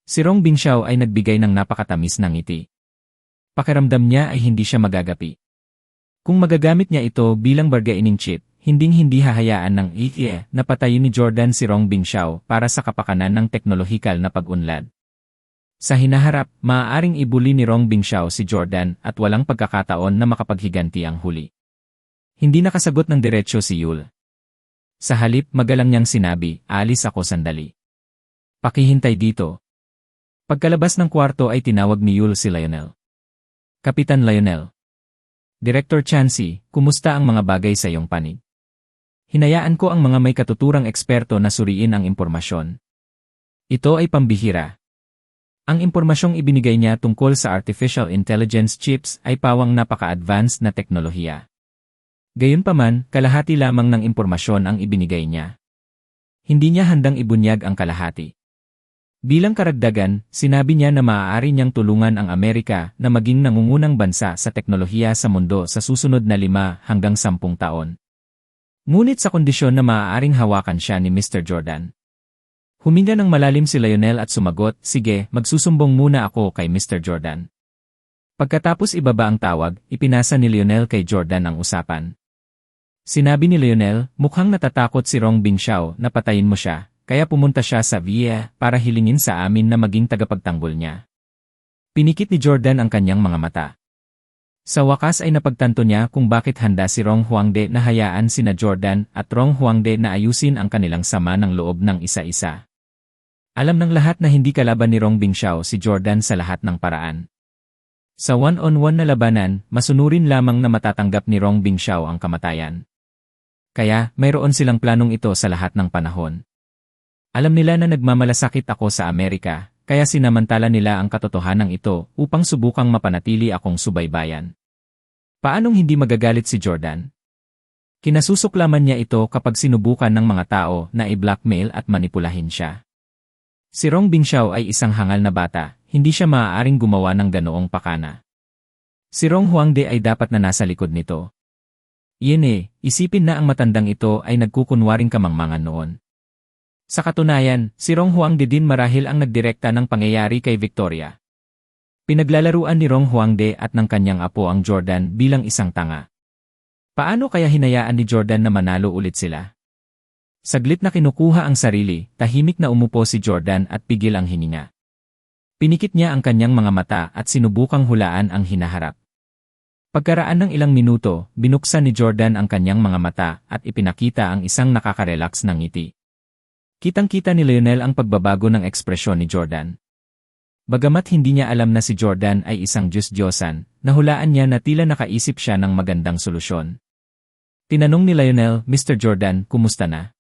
Si Rong Bingxiao ay nagbigay ng napakatamis na ngiti. Pakiramdam niya ay hindi siya magagapi. Kung magagamit niya ito bilang bargaining chip, hinding-hindi hahayaan ng EA na patayin ni Jordan si Rong Bingxiao para sa kapakanan ng teknolohikal na pag-unlad. Sa hinaharap, maaaring ibuli ni Rong Bingxiao si Jordan at walang pagkakataon na makapaghiganti ang huli. Hindi nakasagot ng diretsyo si Yul. Sa halip, magalang niyang sinabi, "Alis ako sandali. Pakihintay dito." Pagkalabas ng kwarto ay tinawag ni Yul si Lionel. "Kapitan Lionel. Director Chansey, kumusta ang mga bagay sa iyong panig? Hinayaan ko ang mga may katuturang eksperto na suriin ang impormasyon. Ito ay pambihira. Ang impormasyong ibinigay niya tungkol sa artificial intelligence chips ay pawang napaka-advanced na teknolohiya. Gayunpaman, kalahati lamang ng impormasyon ang ibinigay niya. Hindi niya handang ibunyag ang kalahati. Bilang karagdagan, sinabi niya na maaari niyang tulungan ang Amerika na maging nangungunang bansa sa teknolohiya sa mundo sa susunod na 5 hanggang 10 taon. Ngunit sa kondisyon na maaaring hawakan siya ni Mr. Jordan. Huminga ng malalim si Lionel at sumagot, "Sige, magsusumbong muna ako kay Mr. Jordan." Pagkatapos ibaba ang tawag, ipinasa ni Lionel kay Jordan ang usapan. Sinabi ni Lionel, "Mukhang natatakot si Rong Bingxiao na patayin mo siya, kaya pumunta siya sa VIA para hilingin sa amin na maging tagapagtanggol niya." Pinikit ni Jordan ang kanyang mga mata. Sa wakas ay napagtanto niya kung bakit handa si Rong Huangde na hayaan sina Jordan at Rong Huangde na ayusin ang kanilang sama ng loob ng isa-isa. Alam ng lahat na hindi kalaban ni Rong Bingxiao si Jordan sa lahat ng paraan. Sa one-on-one na labanan, masunurin lamang na matatanggap ni Rong Bingxiao ang kamatayan. Kaya, mayroon silang planong ito sa lahat ng panahon. Alam nila na nagmamalasakit ako sa Amerika, kaya sinamantala nila ang katotohanan ito upang subukang mapanatili akong subaybayan. Paanong hindi magagalit si Jordan? Kinasusuklaman niya ito kapag sinubukan ng mga tao na i-blackmail at manipulahin siya. Si Rong Bingxiao ay isang hangal na bata, hindi siya maaaring gumawa ng ganoong pakana. Si Rong Huangde ay dapat na nasa likod nito. Isipin na ang matandang ito ay nagkukunwaring kamangmangan noon. Sa katunayan, si Rong Huangde din marahil ang nagdirekta ng pangyayari kay Victoria. Pinaglalaruan ni Rong Huangde at ng kanyang apo ang Jordan bilang isang tanga. Paano kaya hinayaan ni Jordan na manalo ulit sila? Saglit na kinukuha ang sarili, tahimik na umupo si Jordan at pigil ang hininga. Pinikit niya ang kanyang mga mata at sinubukang hulaan ang hinaharap. Pagkaraan ng ilang minuto, binuksan ni Jordan ang kanyang mga mata at ipinakita ang isang nakaka-relax na ngiti. Kitang-kita ni Lionel ang pagbabago ng ekspresyon ni Jordan. Bagamat hindi niya alam na si Jordan ay isang Diyos-Diyosan, nahulaan niya na tila nakaisip siya ng magandang solusyon. Tinanong ni Lionel, "Mr. Jordan, kumusta na?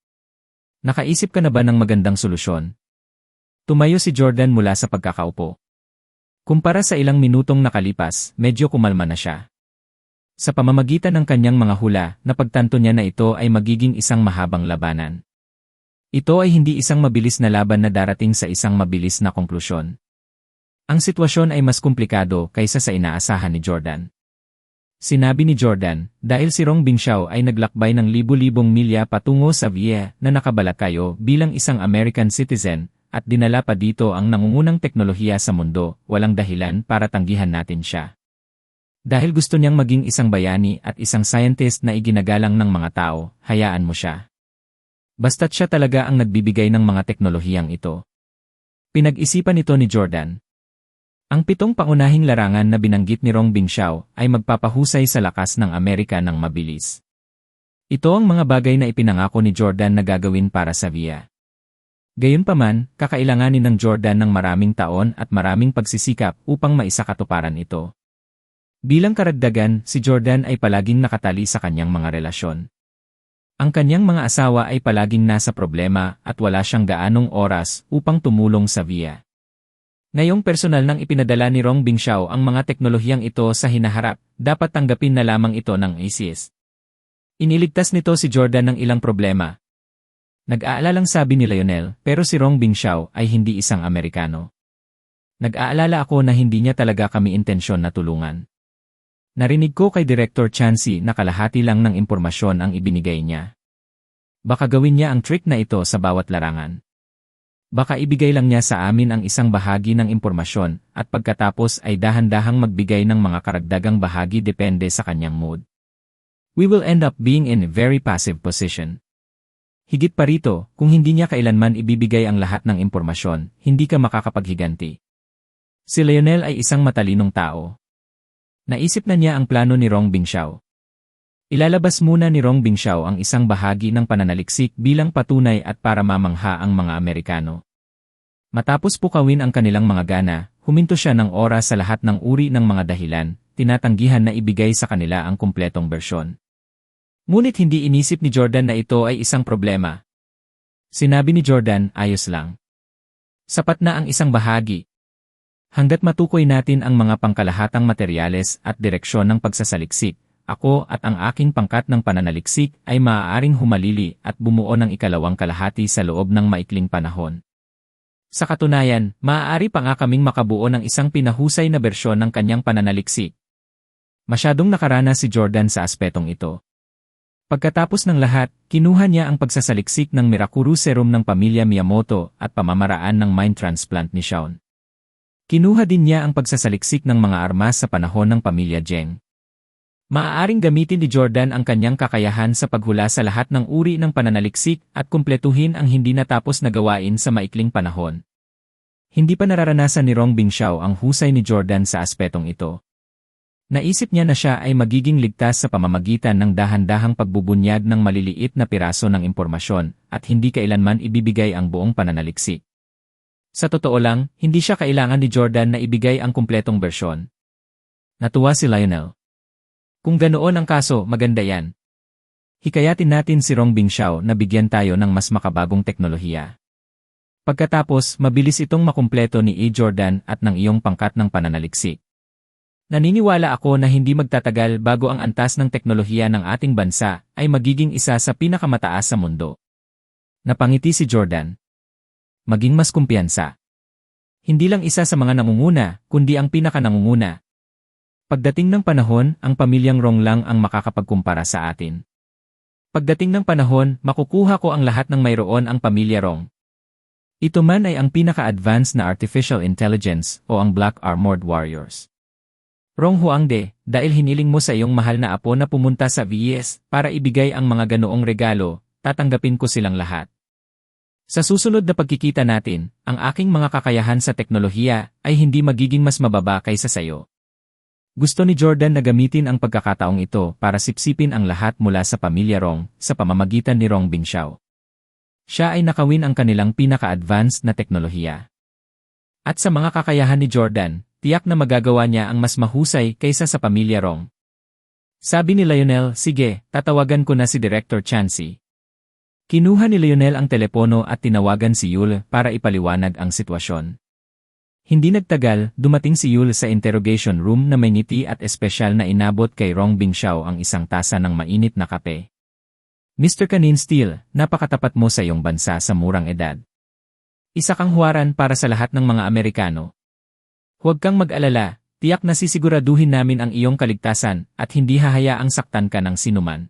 Nakaisip ka na ba ng magandang solusyon?" Tumayo si Jordan mula sa pagkakaupo. Kumpara sa ilang minutong nakalipas, medyo kumalma na siya. Sa pamamagitan ng kanyang mga hula, napagtanto niya na ito ay magiging isang mahabang labanan. Ito ay hindi isang mabilis na laban na darating sa isang mabilis na konklusyon. Ang sitwasyon ay mas komplikado kaysa sa inaasahan ni Jordan. Sinabi ni Jordan, "Dahil si Rong Bingxiao ay naglakbay ng libu-libong milya patungo sa VIA na nakabalak kayo bilang isang American citizen at dinala pa dito ang nangungunang teknolohiya sa mundo, walang dahilan para tanggihan natin siya. Dahil gusto niyang maging isang bayani at isang scientist na iginagalang ng mga tao, hayaan mo siya. Basta't siya talaga ang nagbibigay ng mga teknolohiyang ito." Pinag-isipan ito ni Jordan. Ang 7 pangunahing larangan na binanggit ni Rong Bingxiao ay magpapahusay sa lakas ng Amerika ng mabilis. Ito ang mga bagay na ipinangako ni Jordan na gagawin para sa VIA. Gayunpaman, kakailanganin ng Jordan ng maraming taon at maraming pagsisikap upang maisakatuparan ito. Bilang karagdagan, si Jordan ay palaging nakatali sa kanyang mga relasyon. Ang kanyang mga asawa ay palaging nasa problema at wala siyang gaanong oras upang tumulong sa VIA. Ngayong personal nang ipinadala ni Rong Bingxiao ang mga teknolohiyang ito sa hinaharap, dapat tanggapin na lamang ito ng ISIS. Iniligtas nito si Jordan ng ilang problema. Nag-aalalang sabi ni Lionel, pero si Rong Bingxiao ay hindi isang Amerikano. Nag-aalala ako na hindi niya talaga kami intensyon na tulungan. Narinig ko kay Director Chansey na kalahati lang ng impormasyon ang ibinigay niya. Baka gawin niya ang trick na ito sa bawat larangan. Baka ibigay lang niya sa amin ang isang bahagi ng impormasyon at pagkatapos ay dahan-dahang magbigay ng mga karagdagang bahagi depende sa kanyang mood. We will end up being in a very passive position. Higit pa rito, kung hindi niya kailanman ibibigay ang lahat ng impormasyon, hindi ka makakapaghiganti. Si Lionel ay isang matalinong tao. Naisip na niya ang plano ni Rong Bingxiao. Ilalabas muna ni Rong Bingxiao ang isang bahagi ng pananaliksik bilang patunay at para mamangha ang mga Amerikano. Matapos pukawin ang kanilang mga gana, huminto siya ng oras sa lahat ng uri ng mga dahilan, tinatanggihan na ibigay sa kanila ang kumpletong bersyon. Ngunit hindi inisip ni Jordan na ito ay isang problema. Sinabi ni Jordan, ayos lang. Sapat na ang isang bahagi. Hanggat matukoy natin ang mga pangkalahatang materyales at direksyon ng pagsasaliksik, ako at ang aking pangkat ng pananaliksik ay maaaring humalili at bumuo ng ikalawang kalahati sa loob ng maikling panahon. Sa katunayan, maaari pa nga kaming makabuo ng isang pinahusay na bersyon ng kanyang pananaliksik. Masyadong nakaranas si Jordan sa aspetong ito. Pagkatapos ng lahat, kinuha niya ang pagsasaliksik ng Mirakuru Serum ng pamilya Miyamoto at pamamaraan ng mind transplant ni Shaun. Kinuha din niya ang pagsasaliksik ng mga armas sa panahon ng pamilya Zheng. Maaaring gamitin ni Jordan ang kanyang kakayahan sa paghula sa lahat ng uri ng pananaliksik at kumpletuhin ang hindi natapos na gawain sa maikling panahon. Hindi pa nararanasan ni Rong Bingxiao ang husay ni Jordan sa aspetong ito. Naisip niya na siya ay magiging ligtas sa pamamagitan ng dahan-dahang pagbubunyag ng maliliit na piraso ng impormasyon at hindi kailanman ibibigay ang buong pananaliksik. Sa totoo lang, hindi siya kailangan ni Jordan na ibigay ang kumpletong bersyon. Natuwa si Lionel. Kung ganoon ang kaso, maganda yan. Hikayatin natin si Rong Bingxiao na bigyan tayo ng mas makabagong teknolohiya. Pagkatapos, mabilis itong makumpleto ni A. Jordan at ng iyong pangkat ng pananaliksik. Naniniwala ako na hindi magtatagal bago ang antas ng teknolohiya ng ating bansa ay magiging isa sa pinakamataas sa mundo. Napangiti si Jordan. Maging mas kumpiyansa. Hindi lang isa sa mga nangunguna, kundi ang pinakanangunguna. Pagdating ng panahon, ang pamilyang Rong lang ang makakapagkumpara sa atin. Pagdating ng panahon, makukuha ko ang lahat ng mayroon ang pamilya Rong. Ito man ay ang pinaka-advanced na artificial intelligence o ang Black Armored Warriors. Rong Huangde, dahil hiniling mo sa iyong mahal na apo na pumunta sa VS para ibigay ang mga ganoong regalo, tatanggapin ko silang lahat. Sa susunod na pagkikita natin, ang aking mga kakayahan sa teknolohiya ay hindi magiging mas mababa kaysa sayo. Gusto ni Jordan na gamitin ang pagkakataong ito para sipsipin ang lahat mula sa pamilya Rong sa pamamagitan ni Rong Bingxiao. Siya ay nakawin ang kanilang pinaka-advanced na teknolohiya. At sa mga kakayahan ni Jordan, tiyak na magagawa niya ang mas mahusay kaysa sa pamilya Rong. Sabi ni Lionel, sige, tatawagan ko na si Director Chansey. Kinuha ni Lionel ang telepono at tinawagan si Yul para ipaliwanag ang sitwasyon. Hindi nagtagal, dumating si Yul sa interrogation room na may ngiti at espesyal na inabot kay Rong Bingxiao ang isang tasa ng mainit na kape. Mr. Kanin Steele, napakatapat mo sa iyong bansa sa murang edad. Isa kang huwaran para sa lahat ng mga Amerikano. Huwag kang mag-alala, tiyak na sisiguraduhin namin ang iyong kaligtasan at hindi hahayaang saktan ka ng sinuman.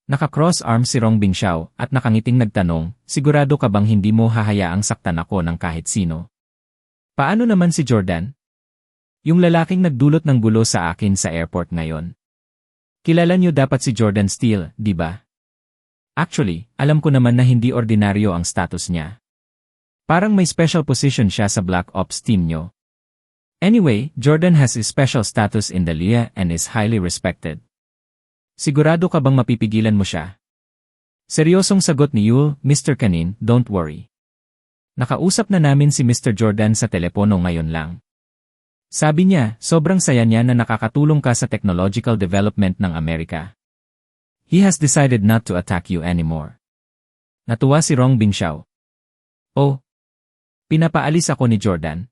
Naka-cross arms si Rong Bingxiao at nakangiting nagtanong, sigurado ka bang hindi mo hahayaang saktan ako ng kahit sino? Paano naman si Jordan? Yung lalaking nagdulot ng gulo sa akin sa airport ngayon. Kilala niyo dapat si Jordan Steele, di ba? Actually, alam ko naman na hindi ordinaryo ang status niya. Parang may special position siya sa Black Ops team niyo. Anyway, Jordan has a special status in the LIA and is highly respected. Sigurado ka bang mapipigilan mo siya? Seryosong sagot ni Yul, Mr. Kanin, don't worry. Nakausap na namin si Mr. Jordan sa telepono ngayon lang. Sabi niya, sobrang saya niya na nakakatulong ka sa technological development ng Amerika. He has decided not to attack you anymore. Natuwa si Rong Bingxiao. Oh, pinapaalis ako ni Jordan.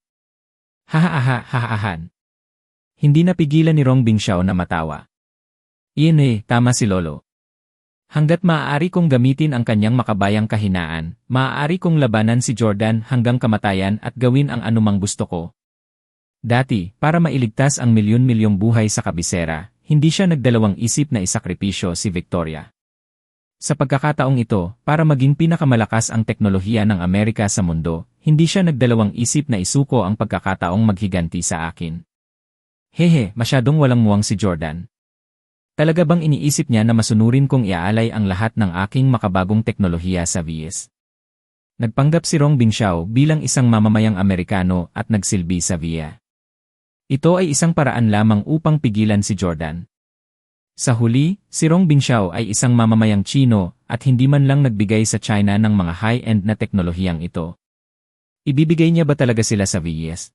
Hahahahahan. Hindi napigilan ni Rong Bingxiao na matawa. Iyan tama si Lolo. Hanggat maaari kong gamitin ang kanyang makabayang kahinaan, maaari kong labanan si Jordan hanggang kamatayan at gawin ang anumang gusto ko. Dati, para mailigtas ang milyon-milyong buhay sa kabisera, hindi siya nagdalawang isip na isakripisyo si Victoria. Sa pagkakataong ito, para maging pinakamalakas ang teknolohiya ng Amerika sa mundo, hindi siya nagdalawang isip na isuko ang pagkakataong maghiganti sa akin. Hehe, masyadong walang muwang si Jordan. Talaga bang iniisip niya na masunurin kong iaalay ang lahat ng aking makabagong teknolohiya sa VS? Nagpanggap si Rong Bingxiao bilang isang mamamayang Amerikano at nagsilbi sa VIA. Ito ay isang paraan lamang upang pigilan si Jordan. Sa huli, si Rong Bingxiao ay isang mamamayang Chino at hindi man lang nagbigay sa China ng mga high-end na teknolohiyang ito. Ibibigay niya ba talaga sila sa VS?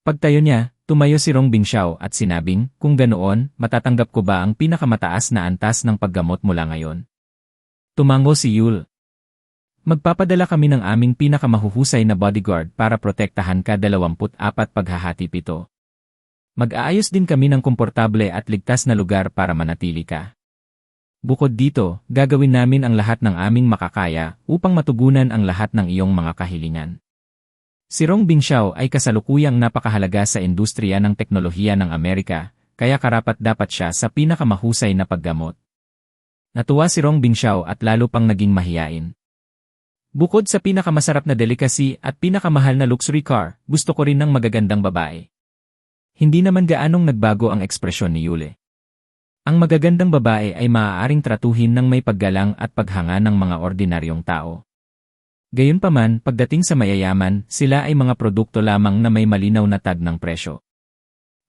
Pagtayo niya, tumayo si Rong Bingxiao at sinabing, kung ganoon, matatanggap ko ba ang pinakamataas na antas ng paggamot mula ngayon? Tumango si Yul. Magpapadala kami ng aming pinakamahuhusay na bodyguard para protektahan ka 24 paghahati pito. Mag-aayos din kami ng komportable at ligtas na lugar para manatili ka. Bukod dito, gagawin namin ang lahat ng aming makakaya upang matugunan ang lahat ng iyong mga kahilingan. Si Rong Bingxiao ay kasalukuyang napakahalaga sa industriya ng teknolohiya ng Amerika, kaya karapat-dapat siya sa pinakamahusay na paggamot. Natuwa si Rong Bingxiao at lalo pang naging mahiyain. Bukod sa pinakamasarap na delicacy at pinakamahal na luxury car, gusto ko rin ng magagandang babae. Hindi naman gaanong nagbago ang ekspresyon ni Yule. Ang magagandang babae ay maaaring tratuhin ng may paggalang at paghanga ng mga ordinaryong tao. Gayunpaman, pagdating sa mayayaman, sila ay mga produkto lamang na may malinaw na tag ng presyo.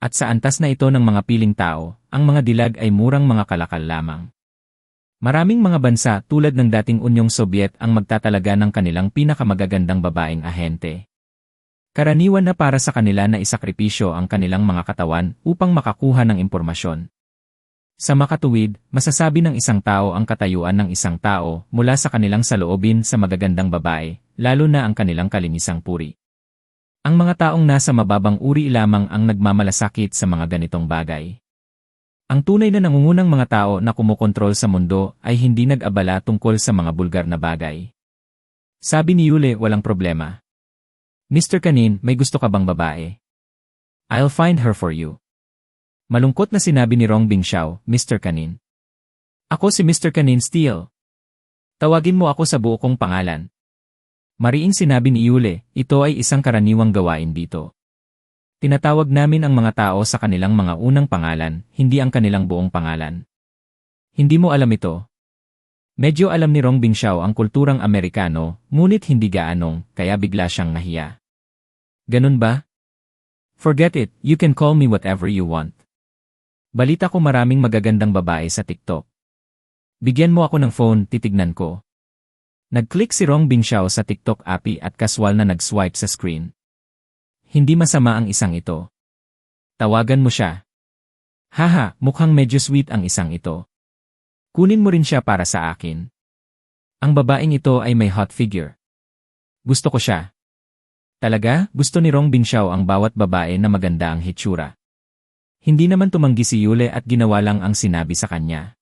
At sa antas na ito ng mga piling tao, ang mga dilag ay murang mga kalakal lamang. Maraming mga bansa tulad ng dating Unyong Sobyet ang magtatalaga ng kanilang pinakamagagandang babaeng ahente. Karaniwan na para sa kanila na isakripisyo ang kanilang mga katawan upang makakuha ng impormasyon. Sa makatuwid, masasabi ng isang tao ang katayuan ng isang tao mula sa kanilang saloobin sa magagandang babae, lalo na ang kanilang kalinisang puri. Ang mga taong nasa mababang uri lamang ang nagmamalasakit sa mga ganitong bagay. Ang tunay na nangungunang mga tao na kumokontrol sa mundo ay hindi nag-abala tungkol sa mga bulgar na bagay. Sabi ni Yule, walang problema. Mr. Kanin, may gusto ka bang babae? I'll find her for you. Malungkot na sinabi ni Rong Bingxiao, Mr. Kanin. Ako si Mr. Kanin Steele. Tawagin mo ako sa buo kong pangalan. Mariing sinabi ni Yule, ito ay isang karaniwang gawain dito. Tinatawag namin ang mga tao sa kanilang mga unang pangalan, hindi ang kanilang buong pangalan. Hindi mo alam ito? Medyo alam ni Rong Bingxiao ang kulturang Amerikano, ngunit hindi gaanong, kaya bigla siyang nahiya. Ganun ba? Forget it, you can call me whatever you want. Balita ko maraming magagandang babae sa TikTok. Bigyan mo ako ng phone, titignan ko. Nag-click si Rong Bingxiao sa TikTok API at kaswal na nag-swipe sa screen. Hindi masama ang isang ito. Tawagan mo siya. Haha, mukhang medyo sweet ang isang ito. Kunin mo rin siya para sa akin. Ang babaeng ito ay may hot figure. Gusto ko siya. Talaga, gusto ni Rong Bingxiao ang bawat babae na maganda ang hitsura. Hindi naman tumanggi si Yule at ginawa lang ang sinabi sa kanya.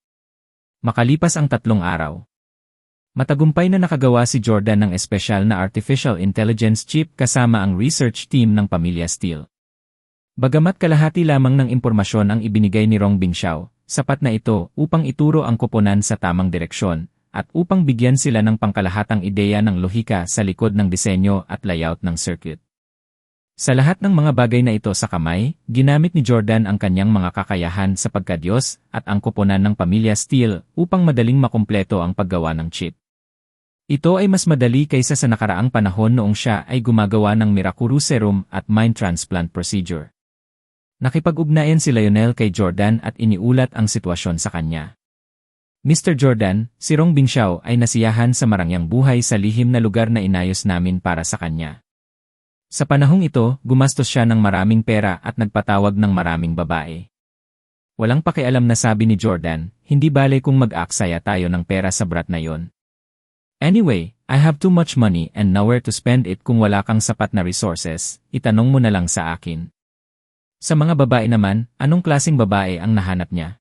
Makalipas ang 3 araw. Matagumpay na nakagawa si Jordan ng espesyal na artificial intelligence chip kasama ang research team ng pamilya Steele. Bagamat kalahati lamang ng impormasyon ang ibinigay ni Rong Bingxiao, sapat na ito upang ituro ang koponan sa tamang direksyon, at upang bigyan sila ng pangkalahatang ideya ng lohika sa likod ng disenyo at layout ng circuit. Sa lahat ng mga bagay na ito sa kamay, ginamit ni Jordan ang kanyang mga kakayahan sa pagkadyos at ang koponan ng pamilya Steele upang madaling makumpleto ang paggawa ng chip. Ito ay mas madali kaysa sa nakaraang panahon noong siya ay gumagawa ng Miraculous Serum at mind transplant procedure. Nakipag-ugnayan si Lionel kay Jordan at iniulat ang sitwasyon sa kanya. Mr. Jordan, si Rong Bingxiao ay nasiyahan sa marangyang buhay sa lihim na lugar na inayos namin para sa kanya. Sa panahong ito, gumastos siya ng maraming pera at nagpatawag ng maraming babae. Walang pakialam na sabi ni Jordan, hindi bale kung mag-aksaya tayo ng pera sa brat na yon. Anyway, I have too much money and nowhere to spend it kung wala kang sapat na resources, itanong mo na lang sa akin. Sa mga babae naman, anong klaseng babae ang nahanap niya?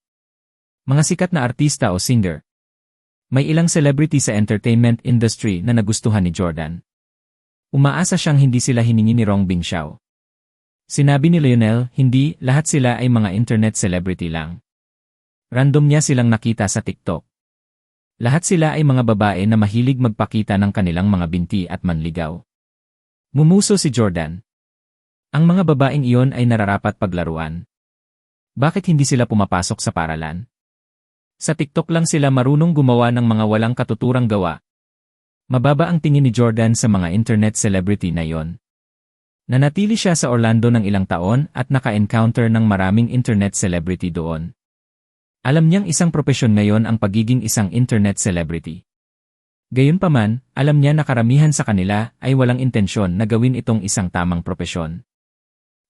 Mga sikat na artista o singer. May ilang celebrity sa entertainment industry na nagustuhan ni Jordan. Umaasa siyang hindi sila hiningi ni Rong Bingxiao. Sinabi ni Lionel, hindi, lahat sila ay mga internet celebrity lang. Random niya silang nakita sa TikTok. Lahat sila ay mga babae na mahilig magpakita ng kanilang mga binti at manligaw. Ngumuso si Jordan. Ang mga babaeng iyon ay nararapat paglaruan. Bakit hindi sila pumapasok sa paralan? Sa TikTok lang sila marunong gumawa ng mga walang katuturang gawa. Mababa ang tingin ni Jordan sa mga internet celebrity na iyon. Nanatili siya sa Orlando ng ilang taon at naka-encounter ng maraming internet celebrity doon. Alam niyang isang propesyon ngayon ang pagiging isang internet celebrity. Gayunpaman, alam niya na karamihan sa kanila ay walang intensyon na gawin itong isang tamang propesyon.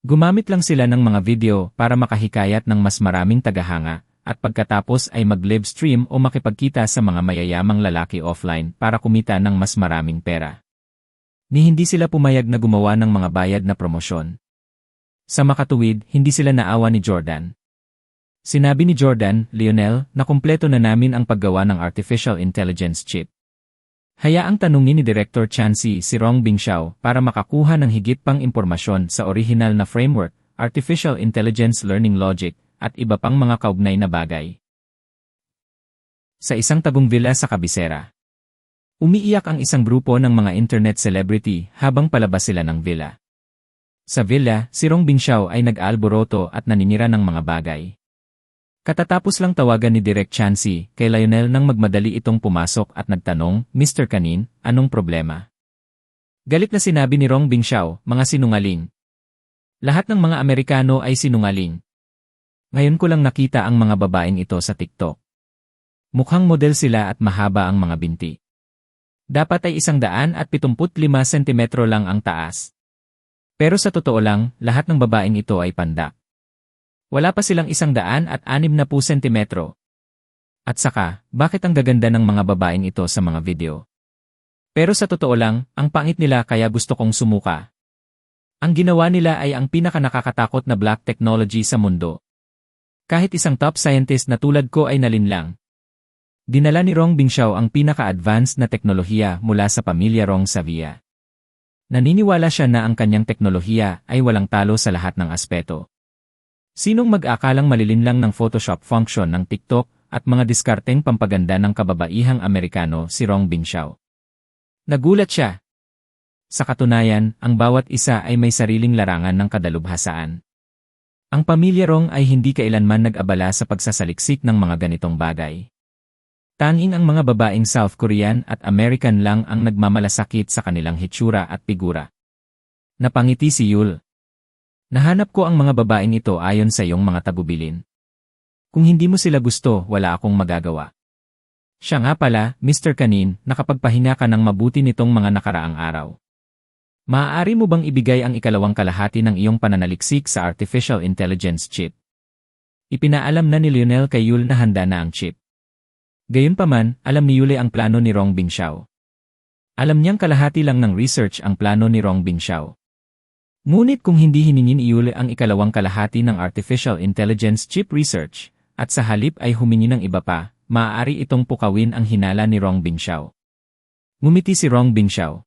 Gumamit lang sila ng mga video para makahikayat ng mas maraming tagahanga, at pagkatapos ay mag-live stream o makipagkita sa mga mayayamang lalaki offline para kumita ng mas maraming pera. Ni hindi sila pumayag na gumawa ng mga bayad na promosyon. Sa makatuwid, hindi sila naawa ni Jordan. Sinabi ni Jordan, "Lionel, na kumpleto na namin ang paggawa ng artificial intelligence chip. Hayaang tanungin ni Director Chansey si Rong Bingxiao para makakuha ng higit pang impormasyon sa orihinal na framework, artificial intelligence learning logic, at iba pang mga kaugnay na bagay." Sa isang tagong villa sa Cabecera. Umiiyak ang isang grupo ng mga internet celebrity habang palabas sila ng villa. Sa villa, si Rong Bingxiao ay nag-aalboroto at naninira ng mga bagay. Katatapos lang tawagan ni Direk Chansey kay Lionel nang magmadali itong pumasok at nagtanong, "Mr. Kanin, anong problema?" Galit na sinabi ni Rong Bingxiao, "Mga sinungaling. Lahat ng mga Amerikano ay sinungaling. Ngayon ko lang nakita ang mga babaeng ito sa TikTok. Mukhang model sila at mahaba ang mga binti. Dapat ay 175 sentimetro lang ang taas. Pero sa totoo lang, lahat ng babaeng ito ay pandak. Wala pa silang 160 sentimetro. At saka, bakit ang gaganda ng mga babaeng ito sa mga video? Pero sa totoo lang, ang pangit nila kaya gusto kong sumuka. Ang ginawa nila ay ang pinakanakakatakot na black technology sa mundo. Kahit isang top scientist na tulad ko ay nalinlang." Dinala ni Rong Bingxiao ang pinaka-advanced na teknolohiya mula sa pamilya Rong Savia. Naniniwala siya na ang kanyang teknolohiya ay walang talo sa lahat ng aspeto. Sinong mag-akalang malilinlang ng Photoshop function ng TikTok at mga diskarteng pampaganda ng kababaihang Amerikano si Rong Bingxiao? Nagulat siya. Sa katunayan, ang bawat isa ay may sariling larangan ng kadalubhasaan. Ang pamilya Rong ay hindi kailanman nag-abala sa pagsasaliksik ng mga ganitong bagay. Tanging ang mga babaeng South Korean at American lang ang nagmamalasakit sa kanilang hitsura at figura. Napangiti si Yul. "Nahanap ko ang mga babaeng ito ayon sa iyong mga tagubilin. Kung hindi mo sila gusto, wala akong magagawa." Siya nga pala, Mr. Kanin, nakapagpahinga ka ng mabuti nitong mga nakaraang araw. Maaari mo bang ibigay ang ikalawang kalahati ng iyong pananaliksik sa artificial intelligence chip? Ipinaalam na ni Lionel kay Yul na handa na ang chip. Gayunpaman, alam ni Yule ang plano ni Rong Bingxiao. Alam niyang kalahati lang ng research ang plano ni Rong Bingxiao. Ngunit kung hindi hiningi ni Yule ang ikalawang kalahati ng artificial intelligence chip research, at sa halip ay humingi ng iba pa, maaari itong pukawin ang hinala ni Rong Bingxiao. Ngumiti si Rong Bingxiao.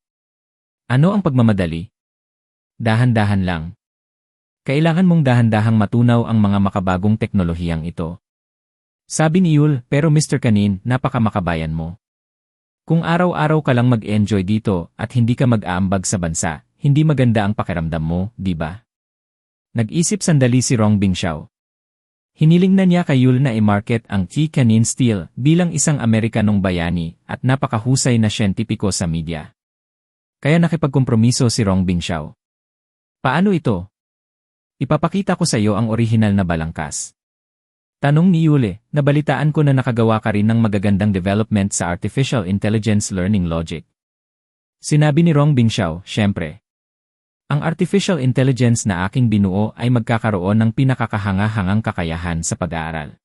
"Ano ang pagmamadali? Dahan-dahan lang. Kailangan mong dahan-dahang matunaw ang mga makabagong teknolohiyang ito." Sabi ni Yul, "Pero Mr. Kanin, napakamakabayan mo. Kung araw-araw ka lang mag-enjoy dito at hindi ka mag-aambag sa bansa, hindi maganda ang pakiramdam mo, di ba?" Nag-isip sandali si Rong Bingxiao. Hiniling na niya kay Yul na i-market ang T. Kanin Steel bilang isang Amerikanong bayani at napakahusay na siyentipiko sa media. Kaya nakipagkompromiso si Rong Bingxiao. "Paano ito? Ipapakita ko sa iyo ang orihinal na balangkas." Tanong ni Yule, "Nabalitaan ko na nakagawa ka rin ng magagandang development sa artificial intelligence learning logic." Sinabi ni Rong Bingxiao, "Siyempre. Ang artificial intelligence na aking binuo ay magkakaroon ng pinakakahanga-hangang kakayahan sa pag-aaral.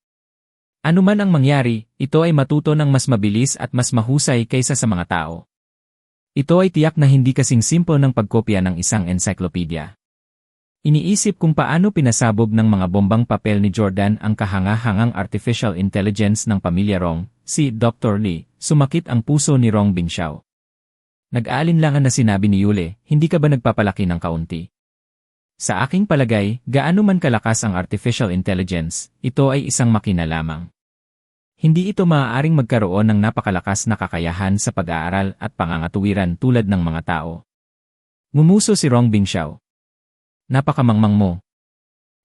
Ano man ang mangyari, ito ay matuto ng mas mabilis at mas mahusay kaysa sa mga tao. Ito ay tiyak na hindi kasing simple ng pagkopya ng isang encyclopedia." Iniisip kung paano pinasabog ng mga bombang papel ni Jordan ang kahanga-hangang artificial intelligence ng pamilya Rong, si Dr. Lee, sumakit ang puso ni Rong Bingxiao. Nag-aalinlangan na sinabi ni Yule, "Hindi ka ba nagpapalaki ng kaunti? Sa aking palagay, gaano man kalakas ang artificial intelligence, ito ay isang makina lamang. Hindi ito maaaring magkaroon ng napakalakas na kakayahan sa pag-aaral at pangangatuwiran tulad ng mga tao. Ngumuso si Rong Bingxiao. Napakamangmang mo.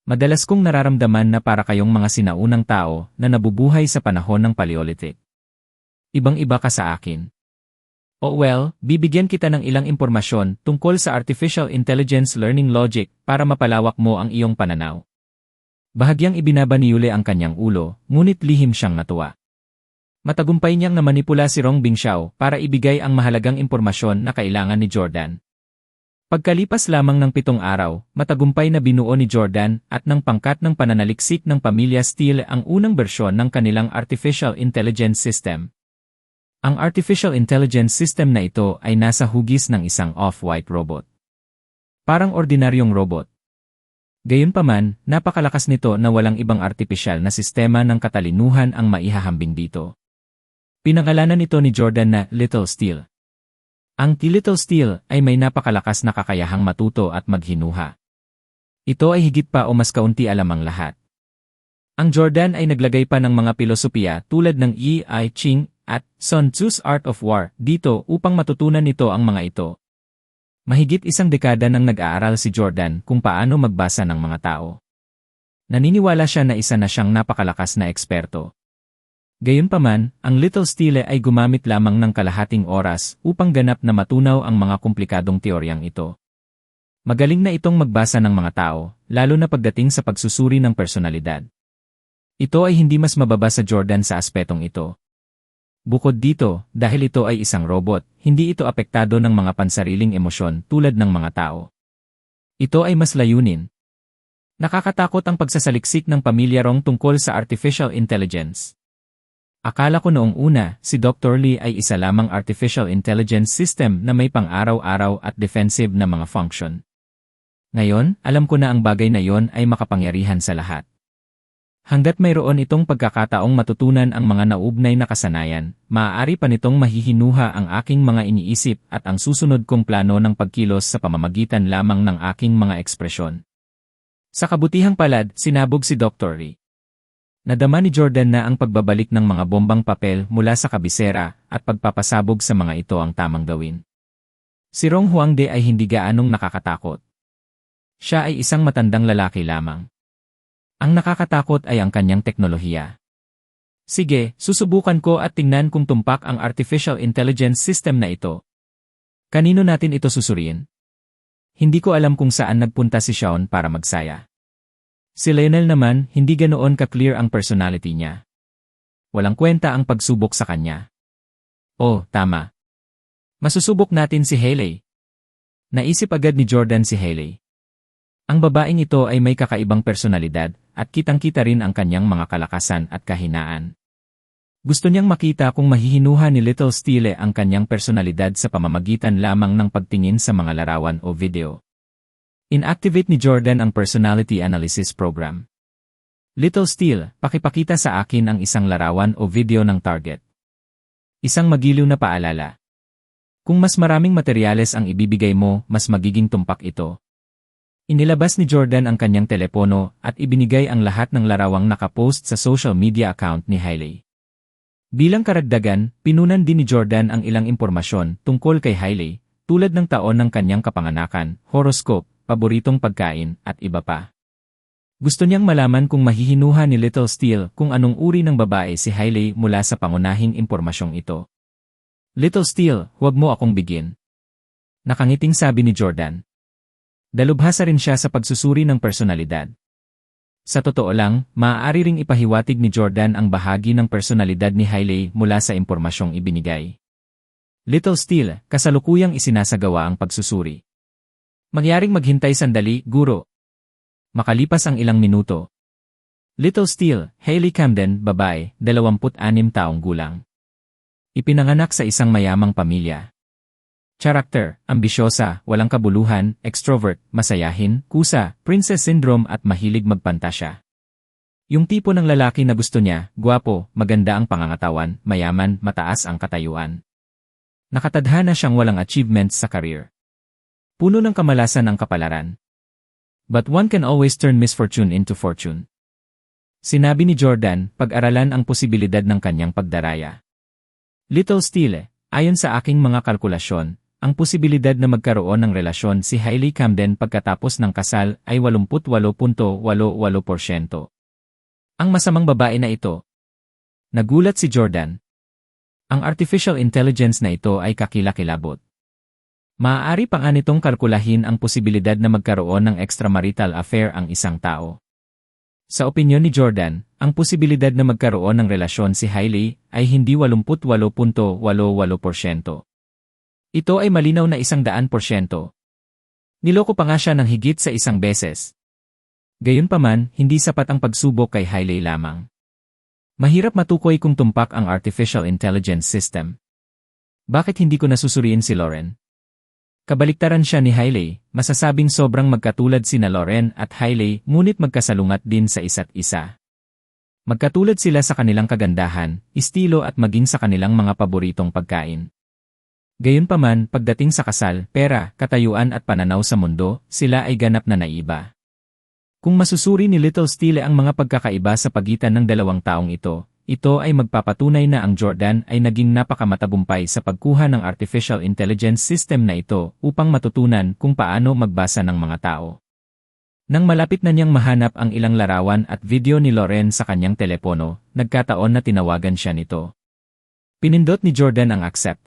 Madalas kong nararamdaman na para kayong mga sinaunang tao na nabubuhay sa panahon ng Paleolithic. Ibang-iba ka sa akin. Oh well, bibigyan kita ng ilang impormasyon tungkol sa Artificial Intelligence Learning Logic para mapalawak mo ang iyong pananaw. Bahagyang ibinaba ni Yule ang kanyang ulo, ngunit lihim siyang natuwa. Matagumpay niyang namanipula si Rong Bingxiao para ibigay ang mahalagang impormasyon na kailangan ni Jordan. Pagkalipas lamang ng 7 araw, matagumpay na binuo ni Jordan at ng pangkat ng pananaliksik ng pamilya Steele ang unang bersyon ng kanilang Artificial Intelligence System. Ang Artificial Intelligence System na ito ay nasa hugis ng isang off-white robot. Parang ordinaryong robot. Gayunpaman, napakalakas nito na walang ibang artipisyal na sistema ng katalinuhan ang maihahambing dito. Pinangalanan ito ni Jordan na Little Steele. Ang Little Steele ay may napakalakas na kakayahang matuto at maghinuha. Ito ay higit pa o mas kaunti alam ang lahat. Ang Jordan ay naglagay pa ng mga pilosopiya tulad ng Yi I Ching at Sun Tzu's Art of War dito upang matutunan nito ang mga ito. Mahigit 1 dekada nang nag-aaral si Jordan kung paano magbasa ng mga tao. Naniniwala siya na isa na siyang napakalakas na eksperto. Gayunpaman, ang Little Steele ay gumamit lamang ng kalahating oras upang ganap na matunaw ang mga komplikadong teoryang ito. Magaling na itong magbasa ng mga tao, lalo na pagdating sa pagsusuri ng personalidad. Ito ay hindi mas mababa sa Jordan sa aspetong ito. Bukod dito, dahil ito ay isang robot, hindi ito apektado ng mga pansariling emosyon tulad ng mga tao. Ito ay mas layunin. Nakakatakot ang pagsasaliksik ng pamilya Rong tungkol sa artificial intelligence. Akala ko noong una, si Dr. Lee ay isa lamang artificial intelligence system na may pang-araw-araw at defensive na mga function. Ngayon, alam ko na ang bagay na yon ay makapangyarihan sa lahat. Hanggat mayroon itong pagkakataong matutunan ang mga nauugnay na kasanayan, maaari pa nitong mahihinuha ang aking mga iniisip at ang susunod kong plano ng pagkilos sa pamamagitan lamang ng aking mga ekspresyon. Sa kabutihang palad, sinabog si Dr. Lee. Nadama ni Jordan na ang pagbabalik ng mga bombang papel mula sa kabisera at pagpapasabog sa mga ito ang tamang gawin. Si Rong Huangde ay hindi gaanong nakakatakot. Siya ay isang matandang lalaki lamang. Ang nakakatakot ay ang kanyang teknolohiya. Sige, susubukan ko at tingnan kung tumpak ang artificial intelligence system na ito. Kanino natin ito susuriin? Hindi ko alam kung saan nagpunta si Sean para magsaya. Si Lionel naman, hindi ganoon ka-clear ang personality niya. Walang kwenta ang pagsubok sa kanya. Oh, tama. Masusubok natin si Hailey. Naisip agad ni Jordan si Hailey. Ang babaeng ito ay may kakaibang personalidad at kitang-kita rin ang kanyang mga kalakasan at kahinaan. Gusto niyang makita kung mahihinuha ni Little Steele ang kanyang personalidad sa pamamagitan lamang ng pagtingin sa mga larawan o video. Inactivate ni Jordan ang Personality Analysis Program. Little Steele, pakipakita sa akin ang isang larawan o video ng target. Isang magiliw na paalala. Kung mas maraming materyales ang ibibigay mo, mas magiging tumpak ito. Inilabas ni Jordan ang kanyang telepono at ibinigay ang lahat ng larawang nakapost sa social media account ni Hailey. Bilang karagdagan, pinunan din ni Jordan ang ilang impormasyon tungkol kay Hailey, tulad ng taon ng kanyang kapanganakan, horoscope, paboritong pagkain, at iba pa. Gusto niyang malaman kung mahihinuha ni Little Steele kung anong uri ng babae si Hailey mula sa pangunahing impormasyong ito. Little Steele, huwag mo akong bigyan. Nakangiting sabi ni Jordan. Dalubhasa rin siya sa pagsusuri ng personalidad. Sa totoo lang, maaari ring ipahiwatig ni Jordan ang bahagi ng personalidad ni Hailey mula sa impormasyong ibinigay. Little Steele, kasalukuyang isinasagawa ang pagsusuri. Magyaring maghintay sandali, guro. Makalipas ang ilang minuto. Little Steele, Hailey Camden, babae, 26 taong gulang. Ipinanganak sa isang mayamang pamilya. Character, ambisyosa, walang kabuluhan, extrovert, masayahin, kusa, princess syndrome at mahilig magpantasya. Yung tipo ng lalaki na gusto niya, gwapo, maganda ang pangangatawan, mayaman, mataas ang katayuan. Nakatadhana siyang walang achievements sa career. Puno ng kamalasan ang kapalaran. But one can always turn misfortune into fortune. Sinabi ni Jordan, pag-aralan ang posibilidad ng kanyang pagdaraya. Little Steele, ayon sa aking mga kalkulasyon, ang posibilidad na magkaroon ng relasyon si Hailey Camden pagkatapos ng kasal ay 88.88%. Ang masamang babae na ito. Nagulat si Jordan. Ang artificial intelligence na ito ay kakilakilabot. Maaari pa nga nitong kalkulahin ang posibilidad na magkaroon ng extramarital affair ang isang tao. Sa opinyon ni Jordan, ang posibilidad na magkaroon ng relasyon si Hailey ay hindi 88.88%. Ito ay malinaw na 100%. Niloko pa nga siya ng higit sa isang beses. Gayunpaman, hindi sapat ang pagsubok kay Hailey lamang. Mahirap matukoy kung tumpak ang artificial intelligence system. Bakit hindi ko nasusuriin si Lauren? Kabaliktaran siya ni Hailey, masasabing sobrang magkatulad sina Lauren at Hailey ngunit magkasalungat din sa isa't isa. Magkatulad sila sa kanilang kagandahan, estilo at maging sa kanilang mga paboritong pagkain. Gayunpaman, pagdating sa kasal, pera, katayuan at pananaw sa mundo, sila ay ganap na naiba. Kung masusuri ni Little Steele ang mga pagkakaiba sa pagitan ng dalawang taong ito ay magpapatunay na ang Jordan ay naging napakamatagumpay sa pagkuha ng artificial intelligence system na ito upang matutunan kung paano magbasa ng mga tao. Nang malapit na niyang mahanap ang ilang larawan at video ni Lauren sa kanyang telepono, nagkataon na tinawagan siya nito. Pinindot ni Jordan ang accept.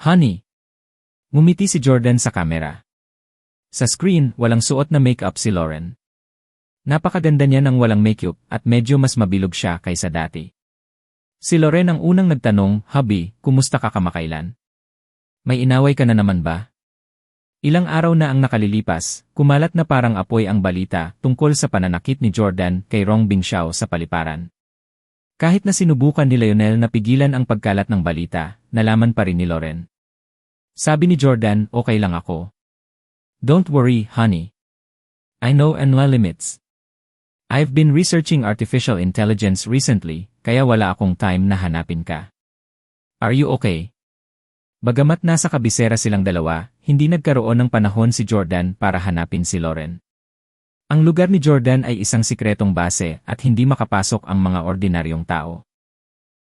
Honey. Ngumiti si Jordan sa kamera. Sa screen, walang suot na makeup si Lauren. Napakaganda niya ng walang makeup at medyo mas mabilog siya kaysa dati. Si Lauren ang unang nagtanong, "Hubby, kumusta ka kamakailan? May inaway ka na naman ba?" Ilang araw na ang nakalilipas, kumalat na parang apoy ang balita tungkol sa pananakit ni Jordan kay Rong Bingxiao sa paliparan. Kahit na sinubukan ni Lionel na pigilan ang pagkalat ng balita, nalaman pa rin ni Lauren. Sabi ni Jordan, "Okay lang ako. Don't worry, honey. I know my limits. I've been researching artificial intelligence recently, kaya wala akong time na hanapin ka. Are you okay?" Bagamat nasa kabisera silang dalawa, hindi nagkaroon ng panahon si Jordan para hanapin si Lauren. Ang lugar ni Jordan ay isang sikretong base at hindi makapasok ang mga ordinaryong tao.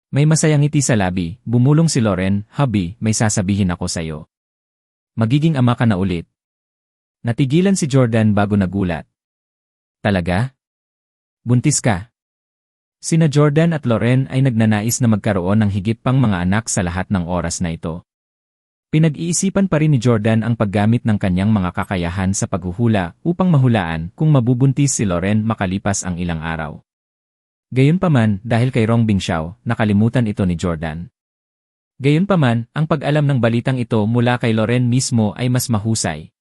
May masayang ngiti sa labi, bumulong si Lauren, "Hubby, may sasabihin ako sa'yo. Magiging ama ka na ulit." Natigilan si Jordan bago nagulat. Talaga? Buntis ka? Sina Jordan at Lauren ay nagnanais na magkaroon ng higit pang mga anak sa lahat ng oras na ito. Pinag-iisipan pa rin ni Jordan ang paggamit ng kanyang mga kakayahan sa paghuhula upang mahulaan kung mabubuntis si Lauren makalipas ang ilang araw. Gayunpaman, dahil kay Rong Bingxiao, nakalimutan ito ni Jordan. Gayunpaman, ang pag-alam ng balitang ito mula kay Lauren mismo ay mas mahusay.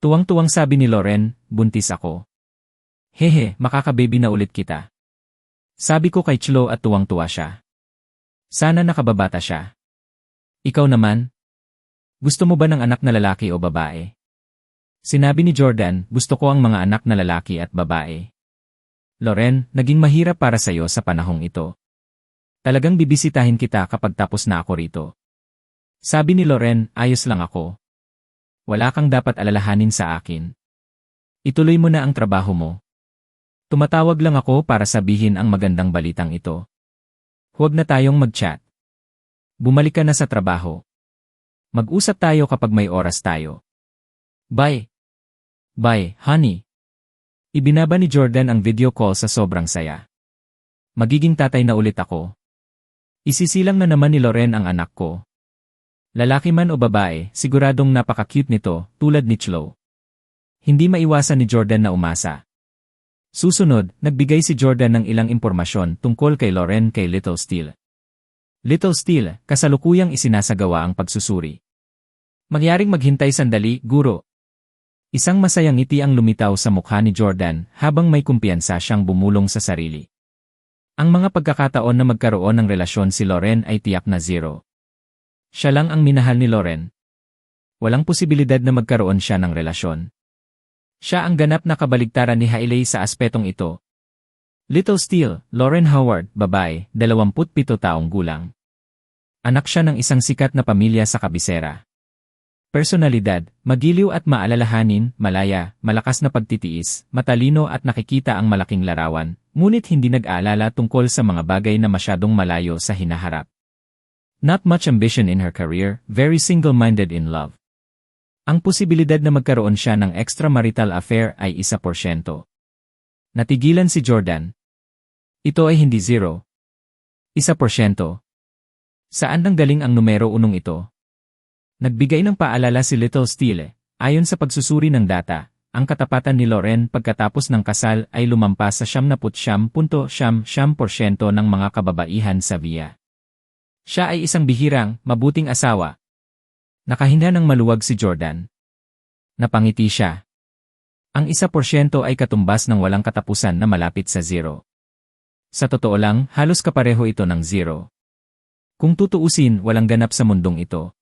Tuwang-tuwang sabi ni Lauren, "Buntis ako. Hehe, makakababy na ulit kita." Sabi ko kay Chlo at tuwang-tuwa siya. Sana nakababata siya. Ikaw naman? Gusto mo ba ng anak na lalaki o babae? Sinabi ni Jordan, "Gusto ko ang mga anak na lalaki at babae." Lauren, naging mahirap para sa'yo sa panahong ito. Talagang bibisitahin kita kapag tapos na ako rito. Sabi ni Lauren, "Ayos lang ako. Wala kang dapat alalahanin sa akin. Ituloy mo na ang trabaho mo. Tumatawag lang ako para sabihin ang magandang balitang ito. Huwag na tayong mag-chat. Bumalik ka na sa trabaho. Mag-usap tayo kapag may oras tayo. Bye. Bye, honey." Ibinaba ni Jordan ang video call sa sobrang saya. Magiging tatay na ulit ako. Isisilang na naman ni Lauren ang anak ko. Lalaki man o babae, siguradong napaka-cute nito, tulad ni Chlo. Hindi maiwasan ni Jordan na umasa. Susunod, nagbigay si Jordan ng ilang impormasyon tungkol kay Lauren kay Little Steele. Little Steele, kasalukuyang isinasagawa ang pagsusuri. Magyaring maghintay sandali, guro. Isang masayang ngiti ang lumitaw sa mukha ni Jordan habang may kumpiyansa siyang bumulong sa sarili. Ang mga pagkakataon na magkaroon ng relasyon si Lauren ay tiyak na 0. Siya lang ang minahal ni Lauren. Walang posibilidad na magkaroon siya ng relasyon. Siya ang ganap na kabaligtaran ni Hailey sa aspetong ito. Little Steele, Lauren Howard, babae, 27 taong gulang. Anak siya ng isang sikat na pamilya sa kabisera. Personalidad, magiliw at maalalahanin, malaya, malakas na pagtitiis, matalino at nakikita ang malaking larawan, ngunit hindi nag-aalala tungkol sa mga bagay na masyadong malayo sa hinaharap. Not much ambition in her career, very single-minded in love. Ang posibilidad na magkaroon siya ng extramarital affair ay 1%. Natigilan si Jordan. Ito ay hindi 0. 1%. Saan nanggaling ang numero 1 ito? Nagbigay ng paalala si Little Steele. Ayon sa pagsusuri ng data, ang katapatan ni Lauren pagkatapos ng kasal ay lumampas sa 79.7% ng mga kababaihan sa VIA. Siya ay isang bihirang, mabuting asawa. Nakahinga ng maluwag si Jordan. Napangiti siya. Ang 1% ay katumbas ng walang katapusan na malapit sa 0. Sa totoo lang, halos kapareho ito ng 0. Kung tutuusin, walang ganap sa mundong ito.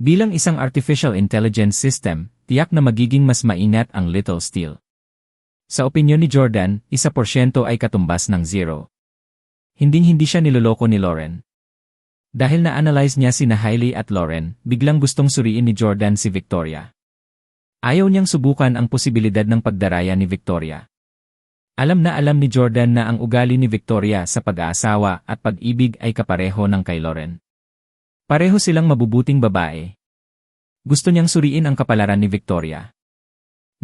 Bilang isang artificial intelligence system, tiyak na magiging mas maingat ang Little Steele. Sa opinyon ni Jordan, 1% ay katumbas ng 0. Hindi siya niloloko ni Lauren. Dahil na-analyze niya sina Hailey at Lauren, biglang gustong suriin ni Jordan si Victoria. Ayaw niyang subukan ang posibilidad ng pagdaraya ni Victoria. Alam ni Jordan na ang ugali ni Victoria sa pag-aasawa at pag-ibig ay kapareho ng kay Lauren. Pareho silang mabubuting babae. Gusto niyang suriin ang kapalaran ni Victoria.